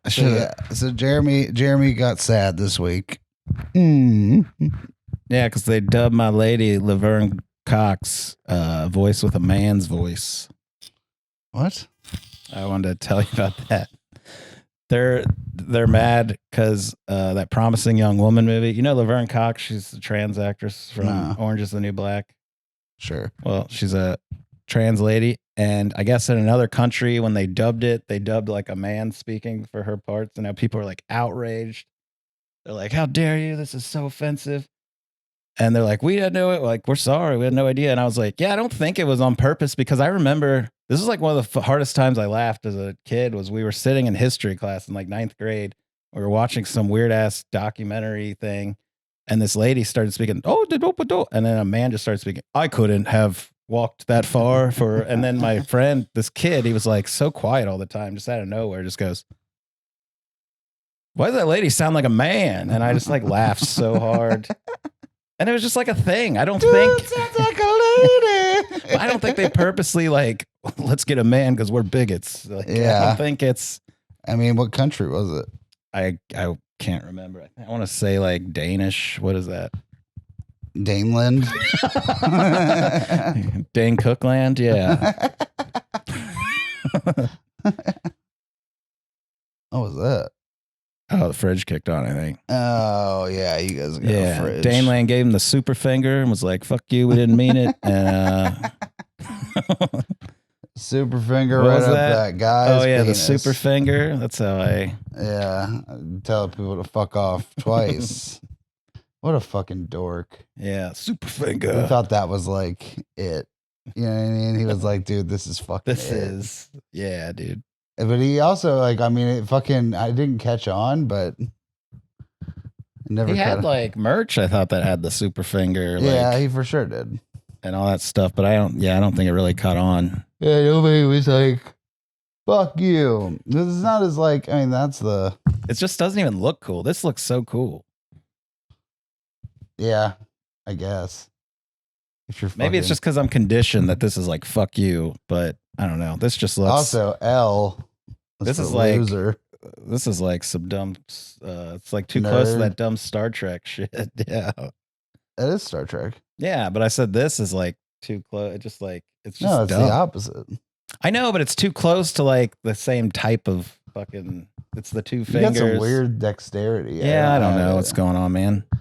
[SPEAKER 2] So Jeremy got sad this week.
[SPEAKER 1] Yeah, because they dubbed my lady Laverne Cox voice with a man's voice.
[SPEAKER 2] What?
[SPEAKER 1] I wanted to tell you about that. They're mad because that Promising Young Woman movie. You know Laverne Cox? She's the trans actress from Orange is the New Black.
[SPEAKER 2] Sure.
[SPEAKER 1] Well, she's a trans lady, and I guess in another country when they dubbed it, they dubbed like a man speaking for her parts, and now people are like outraged. They're like, "How dare you? This is so offensive." And they're like, "We didn't know it. Like, we're sorry. We had no idea." And I was like, "Yeah, I don't think it was on purpose because I remember this is like one of the hardest times I laughed as a kid was we were sitting in history class in like 9th grade. We were watching some weird ass documentary thing. And this lady started speaking, and then a man just started speaking. I couldn't have walked that far for, and then my friend, this kid, he was like so quiet all the time, just out of nowhere, just goes, "Why does that lady sound like a man?" And I just like laughed so hard. And it was just like a thing. I don't think
[SPEAKER 2] sounds like a lady.
[SPEAKER 1] I don't think they purposely like, let's get a man because we're bigots. Like, I don't think it's.
[SPEAKER 2] I mean, what country was it?
[SPEAKER 1] I can't remember. I want to say like Danish. What is that?
[SPEAKER 2] Daneland.
[SPEAKER 1] Dane Cookland. Yeah.
[SPEAKER 2] What was that?
[SPEAKER 1] Oh, the fridge kicked on, I think.
[SPEAKER 2] Oh, yeah. You guys got a fridge.
[SPEAKER 1] Daneland gave him the super finger and was like, "Fuck you. We didn't mean it." And,
[SPEAKER 2] super finger right up that guy's
[SPEAKER 1] the
[SPEAKER 2] penis.
[SPEAKER 1] super finger. That's how I.
[SPEAKER 2] Yeah. Tell people to fuck off twice. What a fucking dork.
[SPEAKER 1] Yeah. Super finger.
[SPEAKER 2] I thought that was like it. You know what I mean? He was like, dude, this is fucking
[SPEAKER 1] Yeah, dude.
[SPEAKER 2] But he also like, I mean, I didn't catch on, but
[SPEAKER 1] he had like merch. I thought that had the super finger.
[SPEAKER 2] Yeah, he for sure did,
[SPEAKER 1] and all that stuff. But I don't think it really caught on.
[SPEAKER 2] Yeah, nobody was like, "Fuck you." This is not as like. I mean, that's the.
[SPEAKER 1] It just doesn't even look cool. This looks so cool.
[SPEAKER 2] Yeah, I guess. If you're
[SPEAKER 1] maybe it's just because I'm conditioned that this is like "fuck you," but I don't know. This just looks.
[SPEAKER 2] Also, L.
[SPEAKER 1] This is like
[SPEAKER 2] loser.
[SPEAKER 1] This is like some dumb. It's like too close to that dumb Star Trek shit. Yeah,
[SPEAKER 2] it is Star Trek.
[SPEAKER 1] Yeah, but I said this is like too close. It's just it's
[SPEAKER 2] dumb. The opposite.
[SPEAKER 1] I know, but it's too close to like the same type of fucking. It's the two fingers.
[SPEAKER 2] You got some weird dexterity.
[SPEAKER 1] Yeah, I don't know what's going on, man.
[SPEAKER 2] I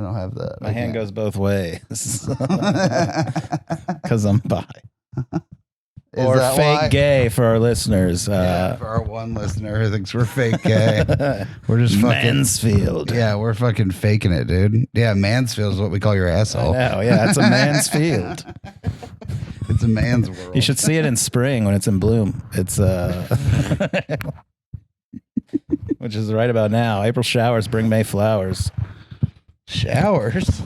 [SPEAKER 2] don't have that.
[SPEAKER 1] My hand goes both ways because I'm bi. Or fake gay for our listeners.
[SPEAKER 2] For our one listener who thinks we're fake gay. We're just fucking
[SPEAKER 1] Mansfield.
[SPEAKER 2] Yeah, we're fucking faking it, dude. Yeah, Mansfield is what we call your asshole.
[SPEAKER 1] No, yeah, it's a man's field.
[SPEAKER 2] It's a man's world.
[SPEAKER 1] You should see it in spring when it's in bloom. It's which is right about now. April showers bring May flowers.
[SPEAKER 2] Showers?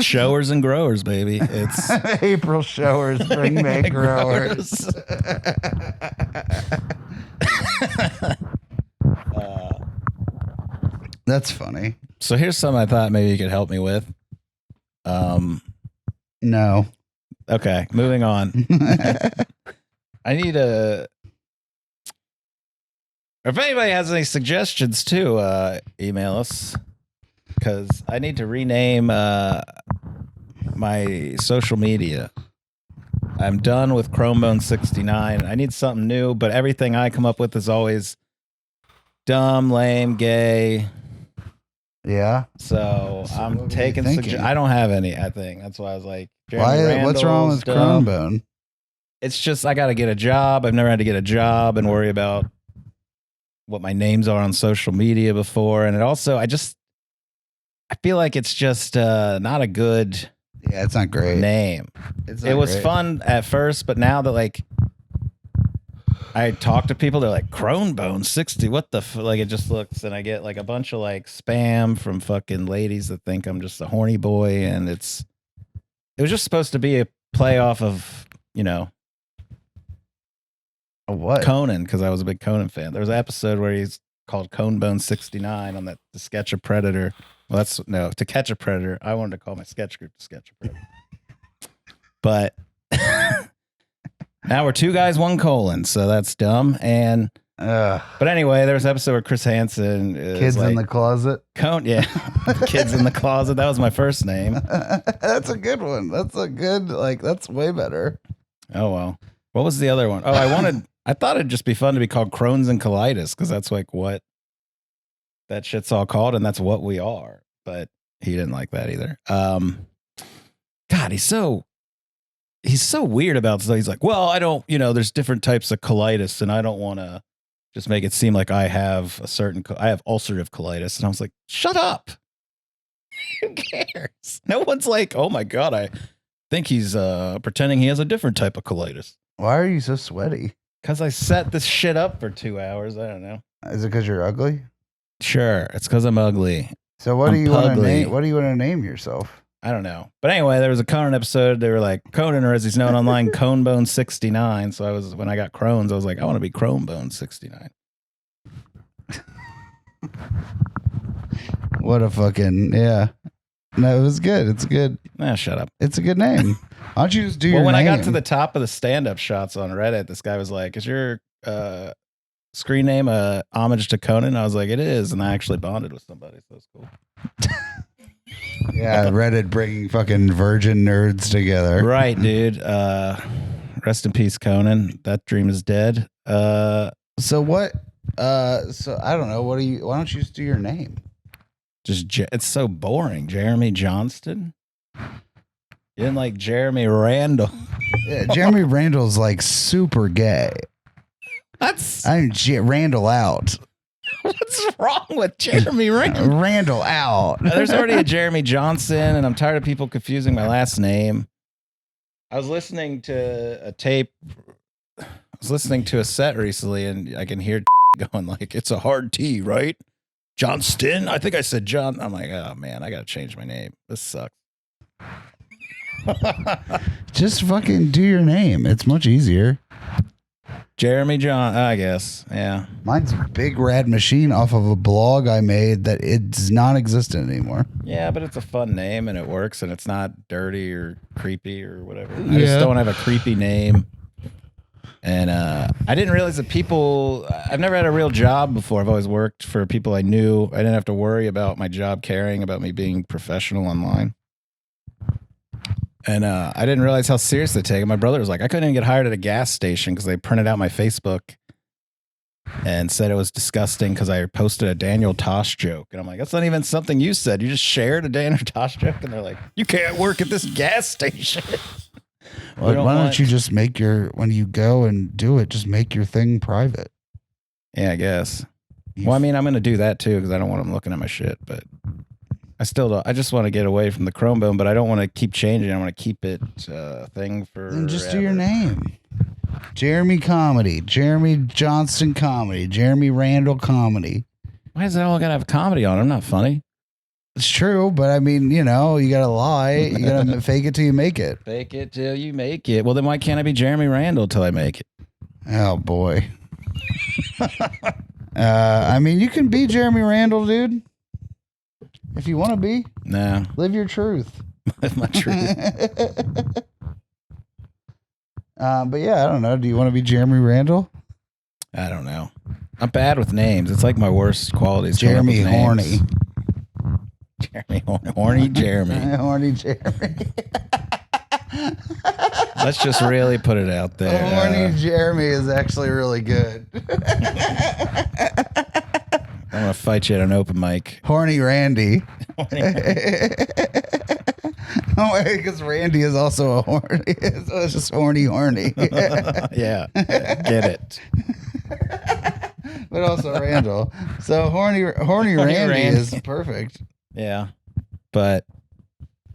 [SPEAKER 1] Showers and growers, baby. It's
[SPEAKER 2] April showers bring May growers. That's funny.
[SPEAKER 1] So here's something I thought maybe you could help me with.
[SPEAKER 2] No.
[SPEAKER 1] Okay, moving on. I need a. If anybody has any suggestions too, email us. Because I need to rename my social media. I'm done with Chromebone69. I need something new, but everything I come up with is always dumb, lame, gay.
[SPEAKER 2] Yeah.
[SPEAKER 1] So I'm taking. I don't have any. I think that's why I was like,
[SPEAKER 2] what's wrong with Chromebone?
[SPEAKER 1] It's just I got to get a job. I've never had to get a job and worry about what my names are on social media before. And it also, I feel like it's just not a good
[SPEAKER 2] it's not great
[SPEAKER 1] name. It was fun at first, but now that like I talk to people, they're like Cronebone 60. What the like? It just looks, and I get like a bunch of like spam from fucking ladies that think I'm just a horny boy, and it was just supposed to be a play off of
[SPEAKER 2] what
[SPEAKER 1] Conan, because I was a big Conan fan. There was an episode where he's called Conebone 69 on that To Sketch a Predator. Well, To Catch a Predator. I wanted to call my sketch group To Sketch a Predator, but. Now we're 2 guys, 1 colon, so that's dumb. And but anyway, there was an episode where Chris Hansen
[SPEAKER 2] Kids in the Closet.
[SPEAKER 1] Kids in the Closet. That was my first name.
[SPEAKER 2] That's a good one. That's a good that's way better.
[SPEAKER 1] Oh well. What was the other one? Oh, I thought it'd just be fun to be called Crohn's and Colitis, because that's like what that shit's all called, and that's what we are. But he didn't like that either. God, he's so weird about this. He's like, well, I don't, there's different types of colitis, and I don't want to just make it seem like I have I have ulcerative colitis. And I was like, shut up. Who cares? No one's like, oh my God, I think he's pretending he has a different type of colitis.
[SPEAKER 2] Why are you so sweaty?
[SPEAKER 1] Because I set this shit up for 2 hours. I don't know.
[SPEAKER 2] Is it because you're ugly?
[SPEAKER 1] Sure. It's because I'm ugly.
[SPEAKER 2] So what do you want to name? What do you want to name yourself?
[SPEAKER 1] I don't know. But anyway, there was a Conan episode. They were like, Conan, or as he's known online, Conebone 69. So when I got Crohn's, I was like, I want to be Cronebone 69.
[SPEAKER 2] What a fucking, yeah. No, it was good. It's good.
[SPEAKER 1] Shut up.
[SPEAKER 2] It's a good name. Why don't you just do your name?
[SPEAKER 1] When I got to the top of the stand-up shots on Reddit, this guy was like, is your screen name a homage to Conan? I was like, it is. And I actually bonded with somebody, so it's cool.
[SPEAKER 2] Yeah, Reddit bringing fucking virgin nerds together.
[SPEAKER 1] Right, dude. Rest in peace, Conan. That dream is dead.
[SPEAKER 2] So what? So I don't know. Why don't you just do your name?
[SPEAKER 1] It's so boring. Jeremy Johnston. You didn't like Jeremy Randall.
[SPEAKER 2] Yeah, Jeremy Randall's like super gay. Randall out.
[SPEAKER 1] What's wrong with Jeremy Randall?
[SPEAKER 2] Randall out.
[SPEAKER 1] There's already a Jeremy Johnson, and I'm tired of people confusing my last name. I was listening to a tape. I was listening to a set recently, and I can hear going like, it's a hard T, right? Johnston? I think I said John. I'm like, oh, man, I got to change my name. This sucks.
[SPEAKER 2] Just fucking do your name. It's much easier.
[SPEAKER 1] Jeremy John, I guess. Yeah.
[SPEAKER 2] Mine's Big Rad Machine off of a blog I made that it's non-existent anymore.
[SPEAKER 1] Yeah, but it's a fun name and it works and it's not dirty or creepy or whatever. I just don't have a creepy name. And I didn't realize that I've never had a real job before. I've always worked for people I knew. I didn't have to worry about my job caring about me being professional online. And I didn't realize how serious they take it. My brother was like, I couldn't even get hired at a gas station because they printed out my Facebook and said it was disgusting because I posted a Daniel Tosh joke. And I'm like, that's not even something you said. You just shared a Daniel Tosh joke. And they're like, you can't work at this gas station.
[SPEAKER 2] Why don't you just when you go and do it, just make your thing private?
[SPEAKER 1] Yeah, I guess. Well, I mean, I'm going to do that too because I don't want them looking at my shit, but I still don't. I just want to get away from the Chromebone, but I don't want to keep changing. I want to keep it a thing for.
[SPEAKER 2] Then just do your name. Jeremy Comedy, Jeremy Johnston Comedy, Jeremy Randall Comedy.
[SPEAKER 1] Why is that all got to have comedy on it? I'm not funny.
[SPEAKER 2] It's true, but I mean, you got to lie. You got to fake it till you make it.
[SPEAKER 1] Fake it till you make it. Well, then why can't I be Jeremy Randall till I make it?
[SPEAKER 2] Oh, boy. I mean, you can be Jeremy Randall, dude. If you want to be.
[SPEAKER 1] Nah.
[SPEAKER 2] Live your truth.
[SPEAKER 1] Live my truth.
[SPEAKER 2] But yeah, I don't know. Do you want to be Jeremy Randall?
[SPEAKER 1] I don't know. I'm bad with names. It's like my worst qualities.
[SPEAKER 2] Jeremy Horny.
[SPEAKER 1] Jeremy Horny Jeremy.
[SPEAKER 2] Horny Jeremy.
[SPEAKER 1] Let's just really put it out there.
[SPEAKER 2] Horny Jeremy is actually really good.
[SPEAKER 1] I'm going to fight you at an open mic.
[SPEAKER 2] Horny Randy. Because Randy is also a horny. So it's just horny.
[SPEAKER 1] Yeah. Get it.
[SPEAKER 2] but also Randall. So horny Randy is perfect.
[SPEAKER 1] Yeah, but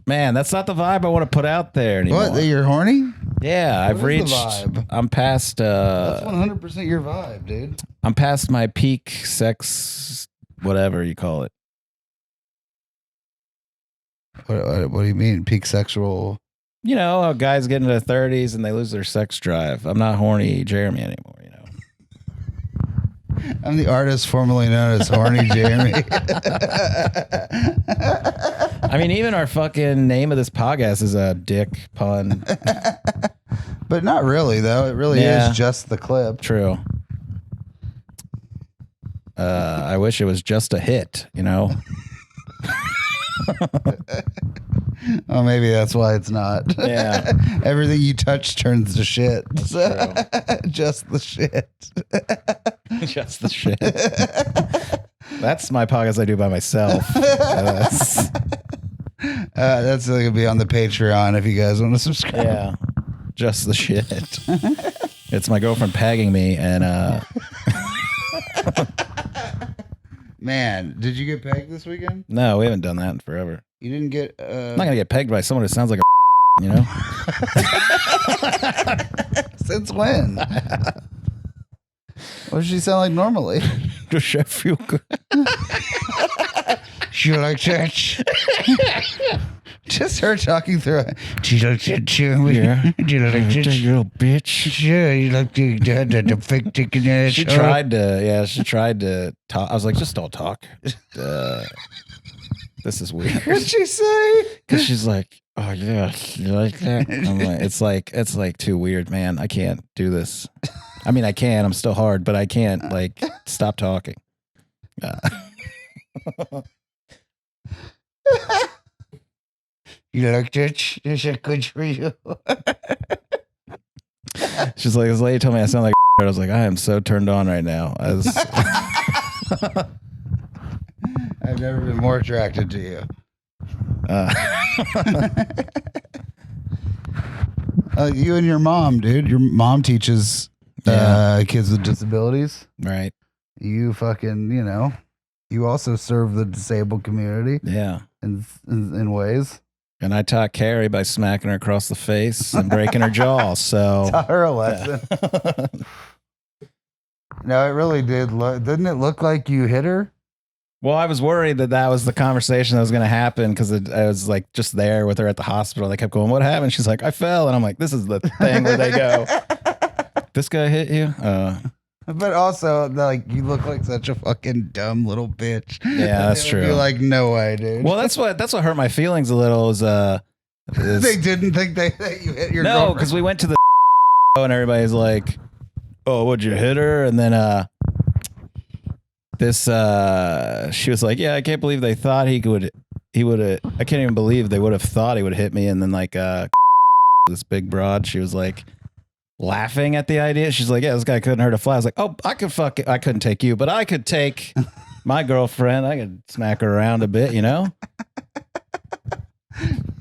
[SPEAKER 1] man, that's not the vibe I want to put out there anymore.
[SPEAKER 2] What? You're horny?
[SPEAKER 1] Yeah, I've
[SPEAKER 2] What is
[SPEAKER 1] reached.
[SPEAKER 2] the vibe?
[SPEAKER 1] I'm past.
[SPEAKER 2] That's 100% your vibe, dude.
[SPEAKER 1] I'm past my peak sex, whatever you call it.
[SPEAKER 2] What do you mean? Peak sexual?
[SPEAKER 1] You know, how guys get into their 30s and they lose their sex drive. I'm not horny Jeremy anymore, you know.
[SPEAKER 2] I'm the artist formerly known as Horny Jeremy.
[SPEAKER 1] I mean, even our fucking name of this podcast is a dick pun.
[SPEAKER 2] But not really, though. It really is just the clip.
[SPEAKER 1] True. I wish it was just a hit, you know?
[SPEAKER 2] Oh, maybe that's why it's not.
[SPEAKER 1] Yeah.
[SPEAKER 2] Everything you touch turns to shit.
[SPEAKER 1] That's true.
[SPEAKER 2] Just the shit.
[SPEAKER 1] Just the shit. That's my podcast I do by myself.
[SPEAKER 2] That's going to be on the Patreon if you guys want to subscribe.
[SPEAKER 1] Yeah. Just the shit. It's my girlfriend pegging me and
[SPEAKER 2] Man, did you get pegged this weekend?
[SPEAKER 1] no, we haven't done that in forever.
[SPEAKER 2] You didn't get
[SPEAKER 1] I'm not gonna get pegged by someone who sounds like a you know?
[SPEAKER 2] Since when? What does she sound like normally?
[SPEAKER 1] Does she feel good?
[SPEAKER 2] She like church. Just her talking through it. Do you like church?
[SPEAKER 1] Yeah.
[SPEAKER 2] Do you like church?
[SPEAKER 1] You little bitch.
[SPEAKER 2] Yeah, you like the fake chicken ass.
[SPEAKER 1] She tried to talk. I was like, just don't talk. This is weird.
[SPEAKER 2] What'd she say?
[SPEAKER 1] Because she's like, oh yeah, you like that? I'm like, it's like too weird, man. I can't do this. I mean, I can. I'm still hard, but I can't like stop talking.
[SPEAKER 2] You like church? Is that good for you?
[SPEAKER 1] She's like, this lady told me I sound like I was like, I am so turned on right now.
[SPEAKER 2] I've never been more attracted to you. You and your mom, dude. Your mom teaches kids with disabilities.
[SPEAKER 1] Right.
[SPEAKER 2] You fucking, you also serve the disabled community
[SPEAKER 1] Yeah.
[SPEAKER 2] in ways.
[SPEAKER 1] And I taught Carrie by smacking her across the face and breaking her jaw. So
[SPEAKER 2] Taught her a lesson. No, it really did. Didn't it look like you hit her?
[SPEAKER 1] Well, I was worried that was the conversation that was going to happen because I was like just there with her at the hospital. They kept going, what happened? She's like, I fell. And I'm like, this is the thing where they go, this guy hit you?
[SPEAKER 2] But also, like, you look like such a fucking dumb little bitch.
[SPEAKER 1] Yeah, that's true.
[SPEAKER 2] You're like, no way, dude.
[SPEAKER 1] Well, that's what hurt my feelings a little. They
[SPEAKER 2] didn't think that you hit your
[SPEAKER 1] no,
[SPEAKER 2] girlfriend.
[SPEAKER 1] because we went to the and everybody's like, oh, would you hit her? And then she was like, yeah, I can't believe they thought he would have. I can't even believe they would have thought he would hit me. And then like this big broad, she was like laughing at the idea. She's like, yeah, this guy couldn't hurt a fly. I was like, oh, I couldn't take you, but I could take my girlfriend. I could smack her around a bit, you know?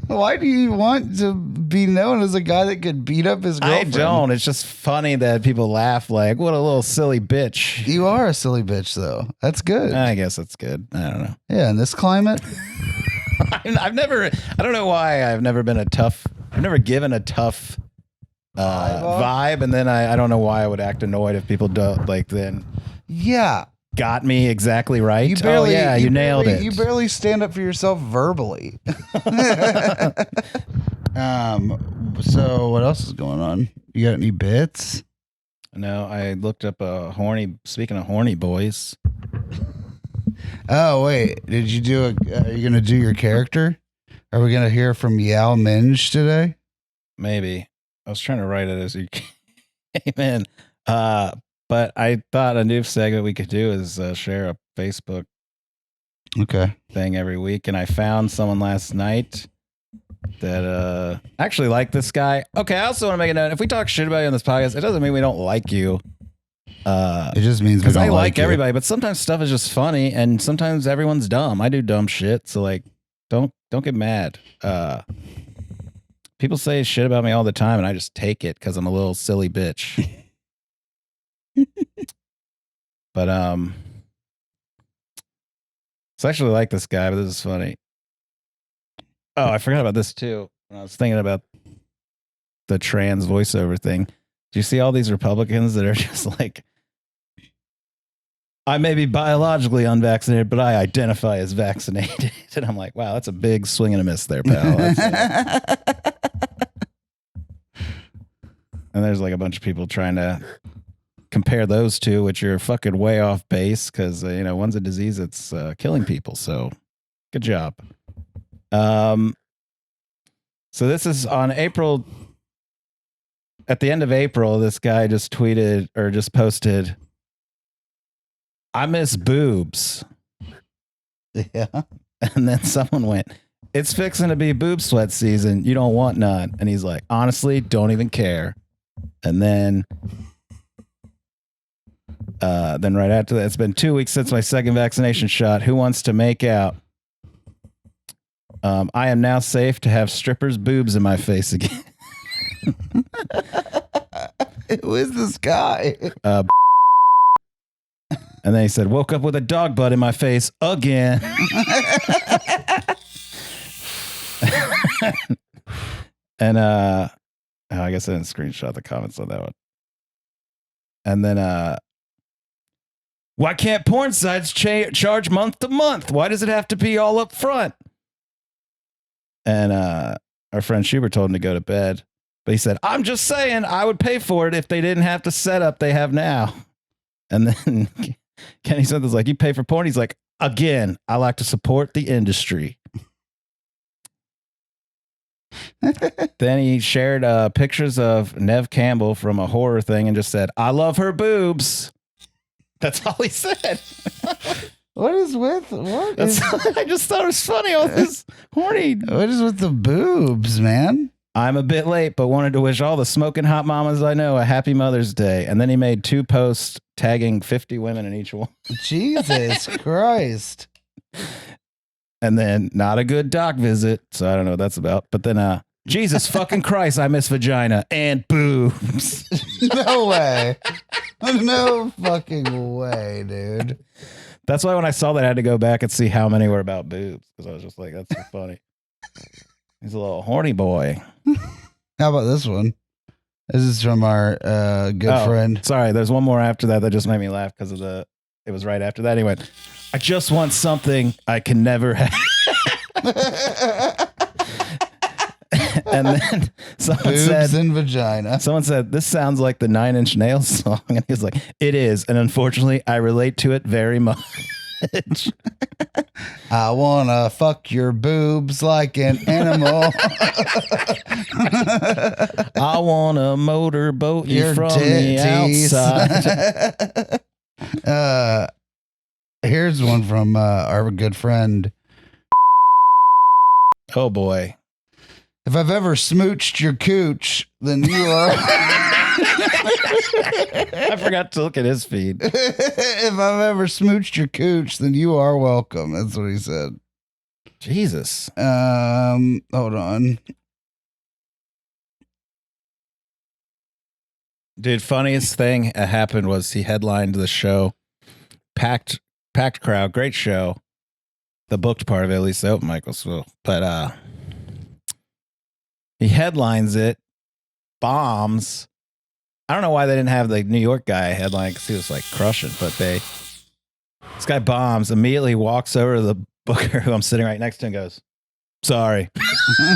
[SPEAKER 2] Why do you want to be known as a guy that could beat up his girlfriend?
[SPEAKER 1] I don't. It's just funny that people laugh like, what a little silly bitch.
[SPEAKER 2] You are a silly bitch, though. That's good.
[SPEAKER 1] I guess that's good. I don't know.
[SPEAKER 2] Yeah, in this climate.
[SPEAKER 1] I don't know why I've never given a tough vibe, and then I don't know why I would act annoyed if people don't like then.
[SPEAKER 2] Yeah,
[SPEAKER 1] got me exactly right. You nailed it.
[SPEAKER 2] You barely stand up for yourself verbally. So what else is going on? You got any bits?
[SPEAKER 1] No, I looked up speaking of horny boys.
[SPEAKER 2] Oh wait, did you do are you gonna do your character? Are we gonna hear from Yao Minge today?
[SPEAKER 1] Maybe. I was trying to write it as you came in. But I thought a new segment we could do is share a Facebook thing every week. And I found someone last night that actually liked this guy. Okay, I also want to make a note. If we talk shit about you on this podcast, it doesn't mean we don't like you.
[SPEAKER 2] It just means
[SPEAKER 1] because I like everybody, but sometimes stuff is just funny, and sometimes everyone's dumb. I do dumb shit, so like, don't get mad. People say shit about me all the time, and I just take it because I'm a little silly bitch. But it's actually like this guy, but this is funny. Oh, I forgot about this too. When I was thinking about the trans voiceover thing. Do you see all these Republicans that are just like, I may be biologically unvaccinated, but I identify as vaccinated. And I'm like, wow, that's a big swing and a miss there, pal. And there's like a bunch of people trying to compare those two, which are fucking way off base because, one's a disease that's killing people. So good job. So this is on April. At the end of April, this guy just tweeted or just posted, I miss boobs.
[SPEAKER 2] Yeah.
[SPEAKER 1] And then someone went, it's fixing to be boob sweat season. You don't want none. And he's like, honestly, don't even care. And then right after that, it's been 2 weeks since my second vaccination shot. Who wants to make out? I am now safe to have strippers' boobs in my face again.
[SPEAKER 2] Who is this guy?
[SPEAKER 1] And then he said, woke up with a dog butt in my face again. And I guess I didn't screenshot the comments on that one. And then why can't porn sites charge month to month? Why does it have to be all up front? And our friend Schubert told him to go to bed. But he said, I'm just saying I would pay for it if they didn't have the setup they have now. And then Kenny said, "This like, you pay for porn?" He's like, again, I like to support the industry. Then he shared pictures of Neve Campbell from a horror thing and just said, I love her boobs. That's all he said.
[SPEAKER 2] What is with what?
[SPEAKER 1] I just thought it was funny. All this horny.
[SPEAKER 2] What is with the boobs, man?
[SPEAKER 1] I'm a bit late, but wanted to wish all the smoking hot mamas I know a happy Mother's Day. And then he made 2 posts tagging 50 women in each one.
[SPEAKER 2] Jesus Christ.
[SPEAKER 1] And then not a good doc visit. So I don't know what that's about. But then Jesus fucking Christ, I miss vagina and boobs.
[SPEAKER 2] No way. No fucking way, dude.
[SPEAKER 1] That's why when I saw that, I had to go back and see how many were about boobs. Because I was just like, that's so funny. He's a little horny boy.
[SPEAKER 2] How about this one? This is from our good friend.
[SPEAKER 1] Sorry, there's one more after that just made me laugh because of it was right after that. He went, I just want something I can never have. And then someone
[SPEAKER 2] boobs and vagina.
[SPEAKER 1] Someone said, this sounds like the 9 Inch Nails song. And he was like, it is. And unfortunately, I relate to it very much.
[SPEAKER 2] I want to fuck your boobs like an animal.
[SPEAKER 1] I want to motorboat you
[SPEAKER 2] your
[SPEAKER 1] from
[SPEAKER 2] titties.
[SPEAKER 1] the outside.
[SPEAKER 2] Here's one from our good friend.
[SPEAKER 1] Oh, boy.
[SPEAKER 2] If I've ever smooched your cooch, then you are.
[SPEAKER 1] I forgot to look at his feed.
[SPEAKER 2] If I've ever smooched your cooch, then you are welcome. That's what he said.
[SPEAKER 1] Jesus.
[SPEAKER 2] Hold on.
[SPEAKER 1] Dude, funniest thing that happened was he headlined the show. Packed crowd, great show. The booked part of it, at least the open mic was full. But he headlines it, bombs. I don't know why they didn't have the New York guy headline because he was like crushing, but this guy bombs, immediately walks over to the booker who I'm sitting right next to and goes, sorry.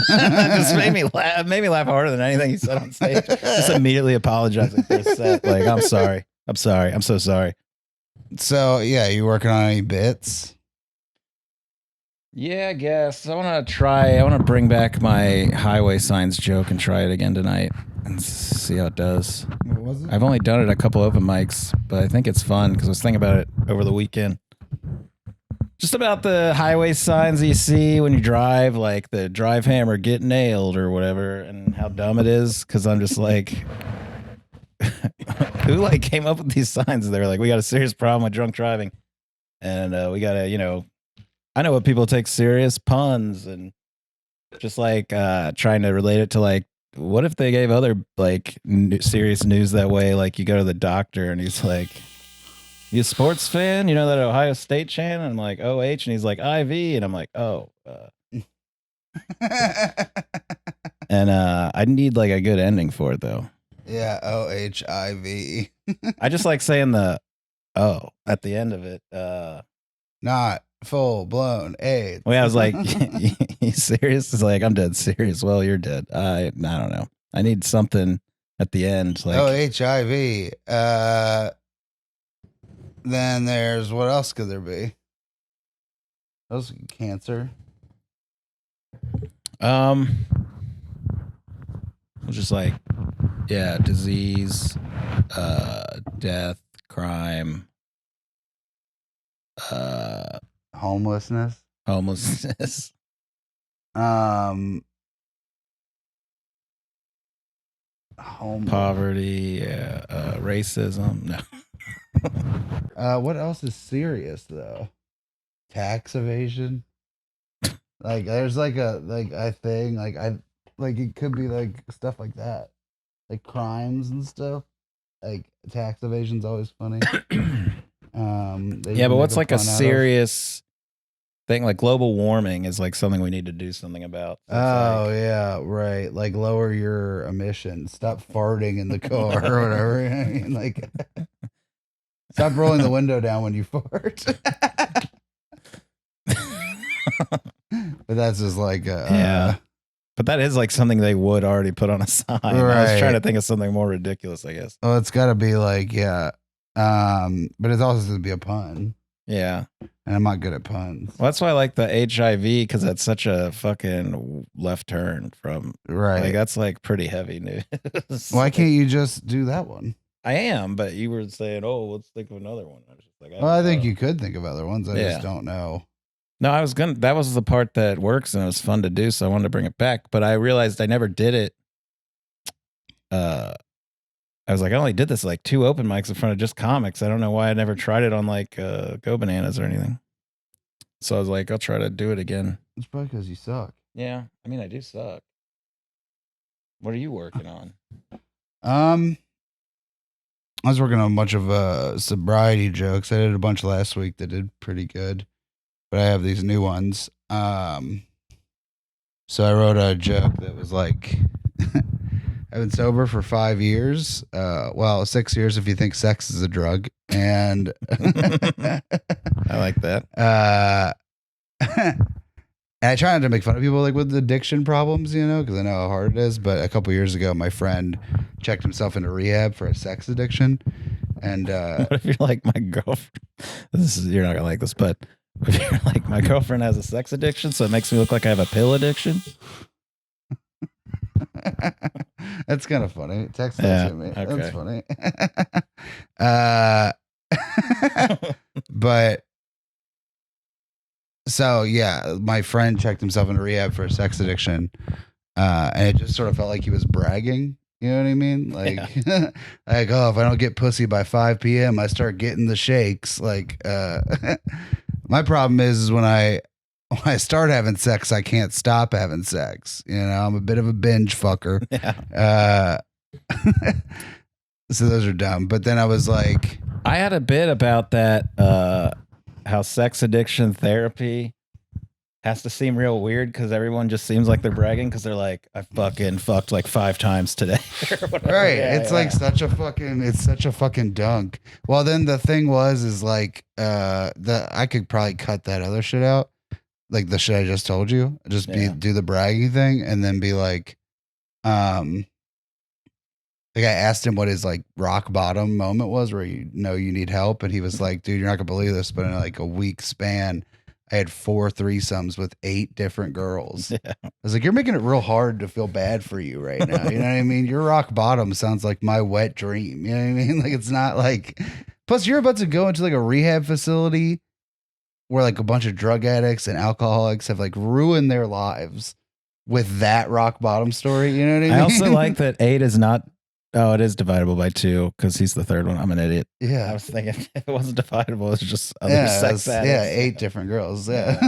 [SPEAKER 1] Just made me laugh harder than anything he said on stage. Just immediately apologizing for his set. Like, I'm sorry. I'm so sorry.
[SPEAKER 2] So, yeah, you working on any bits?
[SPEAKER 1] Yeah, I guess. I want to bring back my highway signs joke and try it again tonight and see how it does.
[SPEAKER 2] What was it?
[SPEAKER 1] I've only done it a couple open mics, but I think it's fun because I was thinking about it over the weekend. Just about the highway signs that you see when you drive, like the drive hammer get nailed or whatever, and how dumb it is. Because I'm just like, who like came up with these signs? They were like, we got a serious problem with drunk driving, and we got to, I know what people take serious, puns, and just like trying to relate it to like, what if they gave other like serious news that way? Like you go to the doctor and he's like, You a sports fan? You know that Ohio State chant? And I'm like, OH. And he's like, IV. And I'm like, oh. And I need like a good ending for it, though.
[SPEAKER 2] Yeah, OHIV.
[SPEAKER 1] I just like saying the O at the end of it.
[SPEAKER 2] Not full blown AIDS.
[SPEAKER 1] Well, I was like, you serious? It's like, I'm dead serious. Well, you're dead. I don't know. I need something at the end. Like
[SPEAKER 2] OHIV. Then there's, what else could there be? Those cancer.
[SPEAKER 1] Just like, yeah, disease, death, crime,
[SPEAKER 2] Homelessness.
[SPEAKER 1] homelessness. Poverty, racism. No.
[SPEAKER 2] What else is serious though? Tax evasion. Like there's like a thing like it could be like stuff like that, like crimes and stuff. Like tax evasion's always funny.
[SPEAKER 1] Yeah, but what's like a serious thing? Like global warming is like something we need to do something about. So
[SPEAKER 2] oh yeah, right. Like lower your emissions. Stop farting in the car or whatever. I mean, like stop rolling the window down when you fart. But that's just like
[SPEAKER 1] yeah. But that is like something they would already put on a sign. Right. I was trying to think of something more ridiculous, I guess.
[SPEAKER 2] Oh, it's got to be like, yeah. But it's also going to be a pun.
[SPEAKER 1] Yeah.
[SPEAKER 2] And I'm not good at puns.
[SPEAKER 1] Well, that's why I like the HIV, because that's such a fucking left turn from.
[SPEAKER 2] Right.
[SPEAKER 1] Like, that's like pretty heavy news.
[SPEAKER 2] Why can't you just do that one?
[SPEAKER 1] I am, but you were saying, oh, let's think of another one. I was just like,
[SPEAKER 2] I think you could think of other ones. I just don't know.
[SPEAKER 1] No, I was gonna. That was the part that works, and it was fun to do, so I wanted to bring it back. But I realized I never did it. I was like, I only did this like 2 open mics in front of just comics. I don't know why I never tried it on like Go Bananas or anything. So I was like, I'll try to do it again.
[SPEAKER 2] It's probably because you suck.
[SPEAKER 1] Yeah, I mean, I do suck. What are you working on?
[SPEAKER 2] I was working on a bunch of sobriety jokes. I did a bunch last week that did pretty good. But I have these new ones. So I wrote a joke that was like, I've been sober for 5 years. 6 years if you think sex is a drug. And
[SPEAKER 1] I like that.
[SPEAKER 2] And I try not to make fun of people like with addiction problems, you know, because I know how hard it is. But a couple years ago, my friend checked himself into rehab for a sex addiction. And
[SPEAKER 1] what if you're like my girlfriend? You're not gonna like this, but if you're like, my girlfriend has a sex addiction, so it makes me look like I have a pill addiction.
[SPEAKER 2] That's kind of funny. Text that to me.
[SPEAKER 1] Okay.
[SPEAKER 2] That's funny. But so yeah, my friend checked himself into rehab for a sex addiction, and it just sort of felt like he was bragging. You know what I mean? Like, like, oh, if I don't get pussy by 5 p.m., I start getting the shakes. Like, my problem is when I start having sex, I can't stop having sex. You know, I'm a bit of a binge fucker.
[SPEAKER 1] Yeah.
[SPEAKER 2] So those are dumb. But then I was like,
[SPEAKER 1] I had a bit about that, how sex addiction therapy has to seem real weird because everyone just seems like they're bragging because they're like, I fucking fucked like 5 times today.
[SPEAKER 2] Right. Yeah, it's like such a fucking dunk. Well, then the thing is like, I could probably cut that other shit out. Like the shit I just told you, do the bragging thing and then be like I asked him what his like rock bottom moment was where you know you need help. And he was like, dude, you're not gonna believe this, but in like a week span, I had 4 threesomes with 8 different girls. Yeah. I was like, you're making it real hard to feel bad for you right now. You know what I mean? Your rock bottom sounds like my wet dream. You know what I mean? Like, it's not like, plus you're about to go into like a rehab facility where like a bunch of drug addicts and alcoholics have like ruined their lives with that rock bottom story. You know what I mean?
[SPEAKER 1] I also like that 8 is not, oh, it is dividable by 2 because he's the third one. I'm an idiot.
[SPEAKER 2] Yeah.
[SPEAKER 1] I was thinking if it wasn't dividable, it was just other sex addicts.
[SPEAKER 2] Yeah, 8 different girls. Yeah.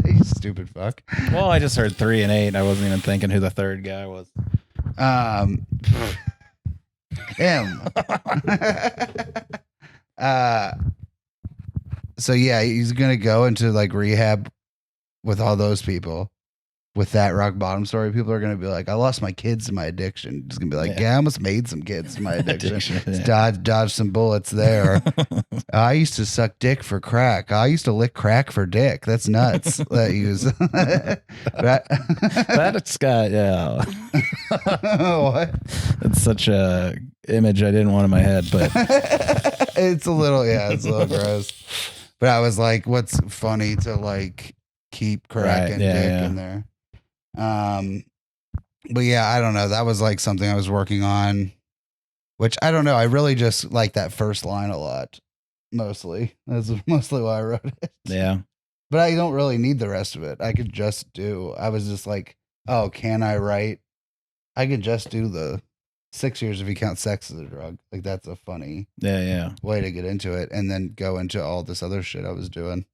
[SPEAKER 2] You stupid fuck.
[SPEAKER 1] Well, I just heard 3 and 8. I wasn't even thinking who the third guy was.
[SPEAKER 2] Him. So yeah, he's gonna go into like rehab with all those people. With that rock bottom story, people are gonna be like, "I lost my kids to my addiction." He's gonna be like, "Yeah, I almost made some kids to my addiction. Dodge some bullets there." I used to suck dick for crack. I used to lick crack for dick. That's nuts. That use
[SPEAKER 1] That's got
[SPEAKER 2] what?
[SPEAKER 1] It's such a image I didn't want in my head, but
[SPEAKER 2] it's a little gross. But I was like, what's funny to like keep crack and dick in there? But yeah, I don't know. That was like something I was working on, which I don't know. I really just like that first line a lot. Mostly. That's mostly why I wrote it.
[SPEAKER 1] Yeah.
[SPEAKER 2] But I don't really need the rest of it. I could just do, I was just like, oh, can I write? I could just do the 6 years if you count sex as a drug. Like that's a funny way to get into it and then go into all this other shit I was doing.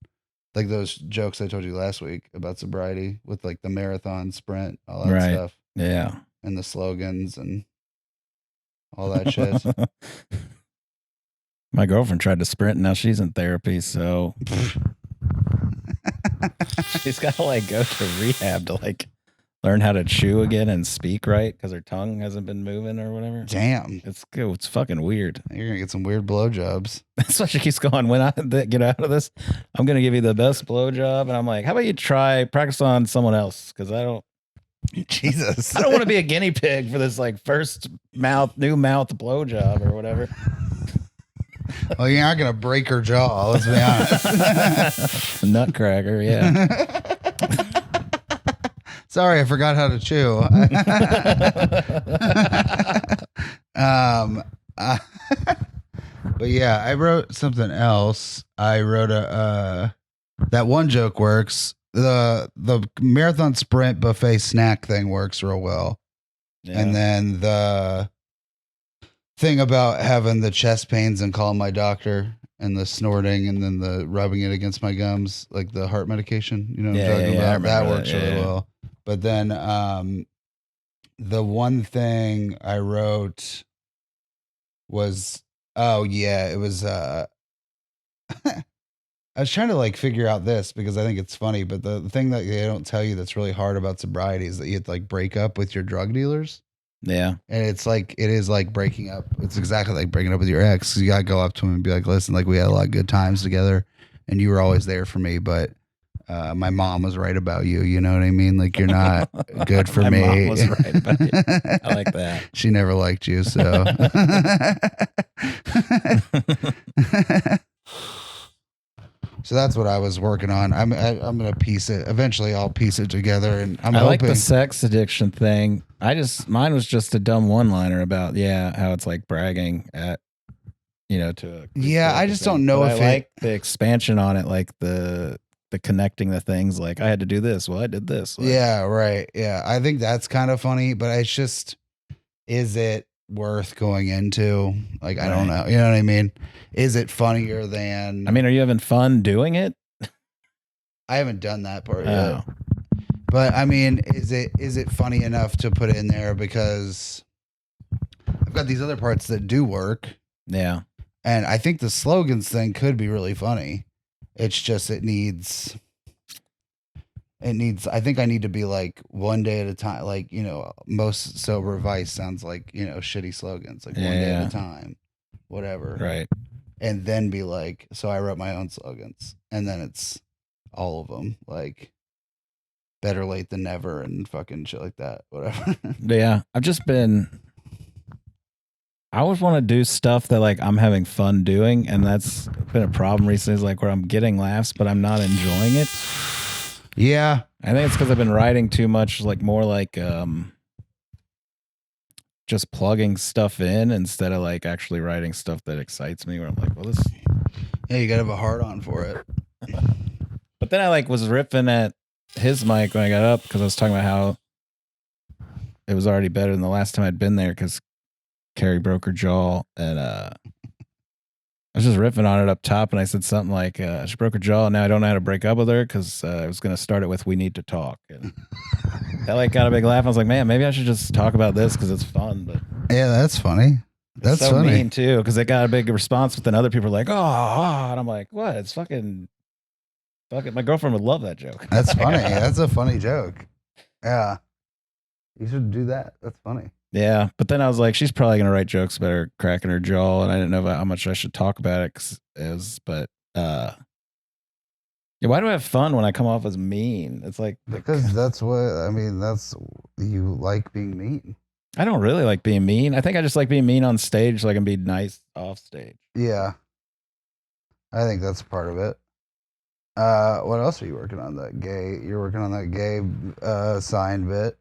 [SPEAKER 2] Like those jokes I told you last week about sobriety with like the marathon sprint, all that stuff.
[SPEAKER 1] Yeah.
[SPEAKER 2] And the slogans and all that shit.
[SPEAKER 1] My girlfriend tried to sprint and now she's in therapy, so she's got to like go to rehab to like learn how to chew again and speak right because her tongue hasn't been moving or whatever.
[SPEAKER 2] Damn.
[SPEAKER 1] It's good. It's fucking weird.
[SPEAKER 2] You're going to get some weird blowjobs.
[SPEAKER 1] That's why she keeps going, when I get out of this, I'm going to give you the best blowjob. And I'm like, how about you practice on someone else? Because I don't.
[SPEAKER 2] Jesus.
[SPEAKER 1] I don't want to be a guinea pig for this like first new mouth blowjob or whatever.
[SPEAKER 2] Well, you're not going to break her jaw, let's be honest.
[SPEAKER 1] Nutcracker, yeah.
[SPEAKER 2] Sorry, I forgot how to chew. But yeah, I wrote something else. I wrote that one joke works. The marathon sprint buffet snack thing works real well. Yeah. And then the thing about having the chest pains and calling my doctor and the snorting and then the rubbing it against my gums, like the heart medication, you know what I'm talking about? That works really well. But then the one thing I wrote was, it was I was trying to like figure out this because I think it's funny, but the thing that they don't tell you that's really hard about sobriety is that you have to like break up with your drug dealers.
[SPEAKER 1] Yeah.
[SPEAKER 2] And it is like breaking up. It's exactly like breaking up with your ex. You got to go up to him and be like, listen, like we had a lot of good times together and you were always there for me, but my mom was right about you. You know what I mean? Like you're not good for me.
[SPEAKER 1] My mom was right about you. I like that.
[SPEAKER 2] She never liked you. So. So that's what I was working on. I'm gonna piece it. Eventually, I'll piece it together. And I
[SPEAKER 1] like the sex addiction thing. Mine was just a dumb one-liner about how it's like bragging at, to.
[SPEAKER 2] I just don't know if
[SPEAKER 1] I like the expansion on it, like the connecting the things. Like I had to do this. Well, I did this. Like,
[SPEAKER 2] yeah, right. Yeah, I think that's kind of funny, but it's just, is it worth going into? Like, I don't know. You know what I mean? Is it funnier than?
[SPEAKER 1] I mean, are you having fun doing it?
[SPEAKER 2] I haven't done that part yet. But I mean, is it funny enough to put it in there because I've got these other parts that do work.
[SPEAKER 1] Yeah.
[SPEAKER 2] And I think the slogans thing could be really funny. It's just I think I need to be like one day at a time. Like, most sober advice sounds like, shitty slogans, like one day at a time, whatever.
[SPEAKER 1] Right.
[SPEAKER 2] And then be like, so I wrote my own slogans and then it's all of them, like better late than never and fucking shit like that, whatever.
[SPEAKER 1] Yeah. I always want to do stuff that like I'm having fun doing. And that's been a problem recently, is like where I'm getting laughs, but I'm not enjoying it.
[SPEAKER 2] Yeah.
[SPEAKER 1] I think it's because I've been writing too much, like more like just plugging stuff in instead of like actually writing stuff that excites me, where I'm like, well, this.
[SPEAKER 2] Yeah, you got to have a hard on for it.
[SPEAKER 1] But then I like was riffing at his mic when I got up because I was talking about how it was already better than the last time I'd been there because Carrie broke her jaw, and I was just riffing on it up top, and I said something like, she broke her jaw, and now I don't know how to break up with her because I was going to start it with, we need to talk. And that like got a big laugh. I was like, man, maybe I should just talk about this because it's fun. But
[SPEAKER 2] yeah, that's funny. That's
[SPEAKER 1] so
[SPEAKER 2] funny.
[SPEAKER 1] mean too, because it got a big response, but then other people are like, oh, and I'm like, what? It's fucking. My girlfriend would love that joke.
[SPEAKER 2] That's funny. That's a funny joke. Yeah. You should do that. That's funny.
[SPEAKER 1] Yeah, but then I was like, she's probably gonna write jokes about her cracking her jaw, and I didn't know about how much I should talk about it. But yeah, why do I have fun when I come off as mean? It's like
[SPEAKER 2] Because that's what I mean. That's you like being mean.
[SPEAKER 1] I don't really like being mean. I think I just like being mean on stage so I can be nice off stage.
[SPEAKER 2] Yeah. I think that's part of it. What else are you working on? You're working on that gay sign bit.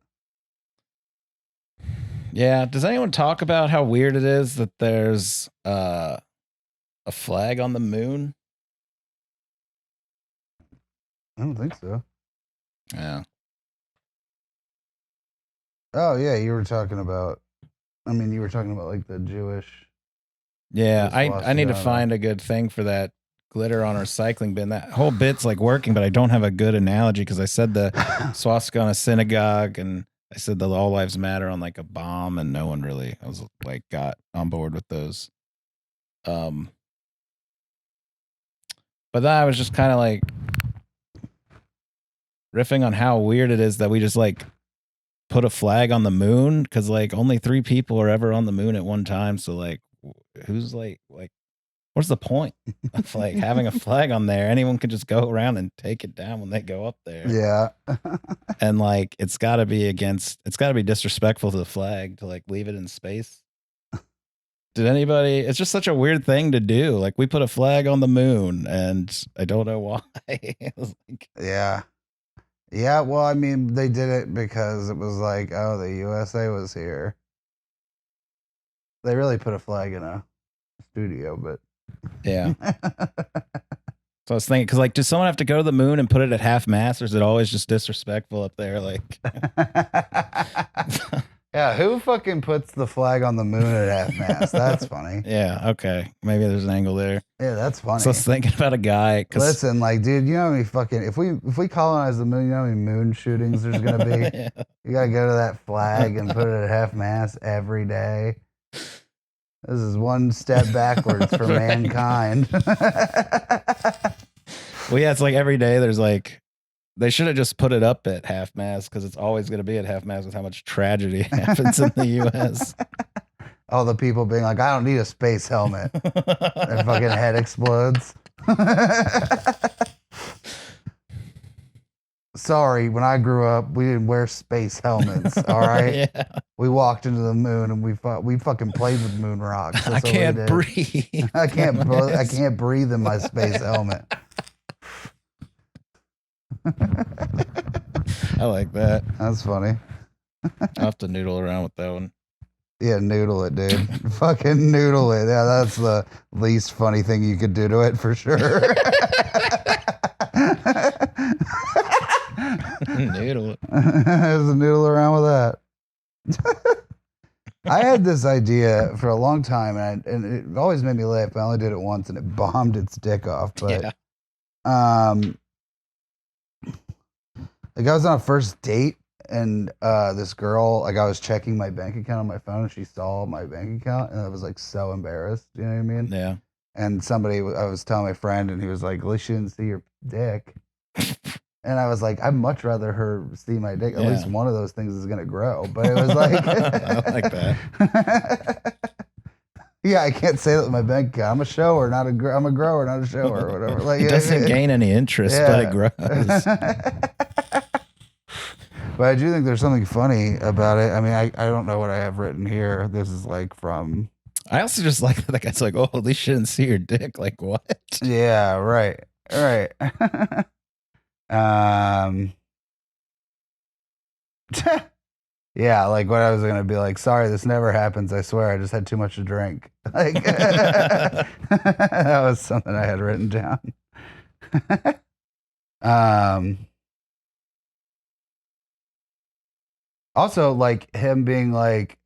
[SPEAKER 1] Yeah. Does anyone talk about how weird it is that there's a flag on the moon?
[SPEAKER 2] I don't think so.
[SPEAKER 1] Yeah.
[SPEAKER 2] Oh yeah, you were talking about. I mean, you were talking about like the Jewish.
[SPEAKER 1] Yeah,
[SPEAKER 2] the
[SPEAKER 1] I need to
[SPEAKER 2] swastika.
[SPEAKER 1] find a good thing for that glitter on our recycling bin. That whole bit's like working, but I don't have a good analogy because I said the swastika on a synagogue and I said the all lives matter on like a bomb, and no one really I was like got on board with those. But then I was just kind of like riffing on how weird it is that we just like put a flag on the moon because like only 3 people are ever on the moon at one time. So like, who's like what's the point of like having a flag on there? Anyone can just go around and take it down when they go up there.
[SPEAKER 2] Yeah.
[SPEAKER 1] And like it's got to be disrespectful to the flag to like leave it in space. Did anybody? It's just such a weird thing to do. Like we put a flag on the moon, and I don't know why. It was like,
[SPEAKER 2] Yeah. Yeah. Well, I mean, they did it because it was like, oh, the USA was here. They really put a flag in a studio, but
[SPEAKER 1] yeah. So I was thinking, because like, does someone have to go to the moon and put it at half mast, or is it always just disrespectful up there? Like,
[SPEAKER 2] yeah, who fucking puts the flag on the moon at half mast? That's funny.
[SPEAKER 1] yeah, okay, maybe there's an angle there.
[SPEAKER 2] Yeah, that's funny.
[SPEAKER 1] So I was thinking about a guy.
[SPEAKER 2] Listen, like, dude, you know how many fucking if we colonize the moon, you know how many moon shootings there's gonna be.
[SPEAKER 1] Yeah.
[SPEAKER 2] You gotta go to that flag and put it at half mast every day. This is one step backwards for mankind.
[SPEAKER 1] Well, yeah, it's like every day there's like, they should have just put it up at half mast because it's always going to be at half mast with how much tragedy happens in the U.S.
[SPEAKER 2] All the people being like, I don't need a space helmet. Their fucking head explodes. Sorry, when I grew up, we didn't wear space helmets. All right,
[SPEAKER 1] Yeah.
[SPEAKER 2] we walked into the moon and we fucking played with moon rocks.
[SPEAKER 1] I
[SPEAKER 2] That's what we
[SPEAKER 1] can't
[SPEAKER 2] did.
[SPEAKER 1] breathe.
[SPEAKER 2] I can't breathe in my space helmet.
[SPEAKER 1] I like that.
[SPEAKER 2] That's funny.
[SPEAKER 1] I'll have to noodle around with that one.
[SPEAKER 2] Yeah, noodle it, dude. Fucking noodle it. Yeah, that's the least funny thing you could do to it for sure.
[SPEAKER 1] Noodle it.
[SPEAKER 2] There's a noodle around with that. I had this idea for a long time, and it always made me laugh. I only did it once, and it bombed its dick off. But
[SPEAKER 1] Yeah.
[SPEAKER 2] like I was on a first date, and this girl, like I was checking my bank account on my phone, and she saw my bank account, and I was like so embarrassed. You know what I mean?
[SPEAKER 1] Yeah.
[SPEAKER 2] And I was telling my friend, and he was like, "At least she didn't see your dick." And I was like, I'd much rather her see my dick. At
[SPEAKER 1] Yeah.
[SPEAKER 2] least one of those things is gonna grow. But it was like,
[SPEAKER 1] I like
[SPEAKER 2] that. Yeah, I can't say that with my bank account. I'm a shower, not I'm a grower, not a shower, or whatever. Like
[SPEAKER 1] It doesn't gain any interest, but it grows.
[SPEAKER 2] But I do think there's something funny about it. I mean, I don't know what I have written here. This is like from.
[SPEAKER 1] I also just like that guy's like, oh, at least she didn't see your dick. Like, what?
[SPEAKER 2] Yeah, right. Yeah, like what I was gonna be like, sorry, this never happens, I swear, I just had too much to drink. Like that was something I had written down. Also, like him being like,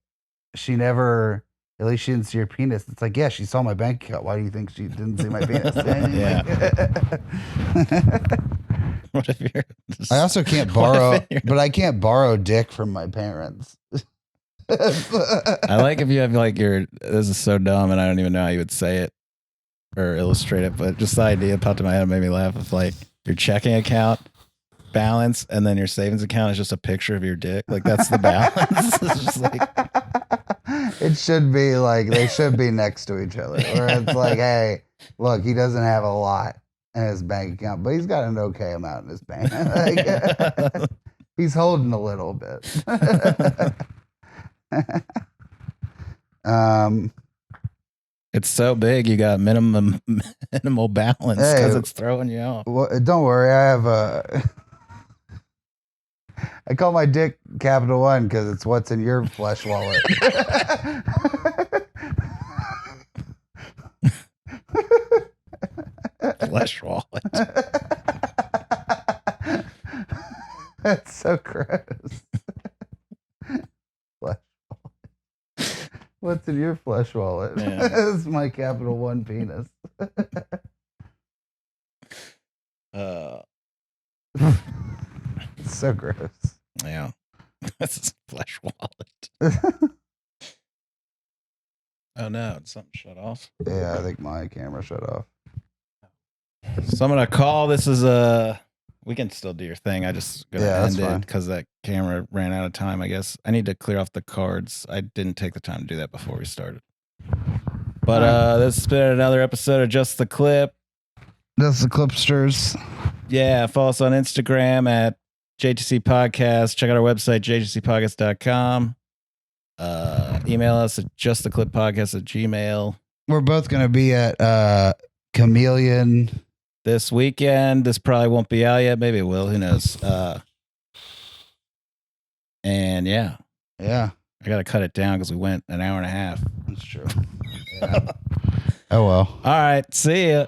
[SPEAKER 2] at least she didn't see your penis. It's like, yeah, she saw my bank account. Why do you think she didn't see my penis?
[SPEAKER 1] Yeah. What if you're
[SPEAKER 2] I also can't borrow, but I can't borrow dick from my parents.
[SPEAKER 1] I like if you have like this is so dumb and I don't even know how you would say it or illustrate it, but just the idea popped in my head and made me laugh. Of like your checking account balance and then your savings account is just a picture of your dick. Like that's the balance. It's just like
[SPEAKER 2] it should be like they should be next to each other. Where it's like, hey, look, he doesn't have a lot in his bank account, but he's got an okay amount in his bank. Like, he's holding a little bit.
[SPEAKER 1] It's so big, you got minimal balance because it's throwing you off.
[SPEAKER 2] Well, don't worry, I have I call my dick Capital One because it's what's in your flesh wallet.
[SPEAKER 1] Flesh wallet.
[SPEAKER 2] That's so gross. Flesh wallet. What's in your flesh wallet?
[SPEAKER 1] Yeah.
[SPEAKER 2] This is my Capital One penis. It's so gross.
[SPEAKER 1] Yeah. This is flesh wallet. Oh no, did something shut off?
[SPEAKER 2] Yeah, I think my camera shut off.
[SPEAKER 1] So I'm gonna call. This is we can still do your thing. I just gonna end it because that camera ran out of time. I guess I need to clear off the cards. I didn't take the time to do that before we started. But this has been another episode of Just the Clip.
[SPEAKER 2] Just the Clipsters.
[SPEAKER 1] Yeah, follow us on Instagram at JTC Podcast. Check out our website, jtcpodcast.com. Email us at justtheclippodcast@gmail.com.
[SPEAKER 2] We're both going to be at Chameleon
[SPEAKER 1] this weekend. This probably won't be out yet. Maybe it will. Who knows? And yeah.
[SPEAKER 2] Yeah.
[SPEAKER 1] I got to cut it down because we went an hour and a half.
[SPEAKER 2] That's true. Yeah. Oh, well.
[SPEAKER 1] All right. See ya.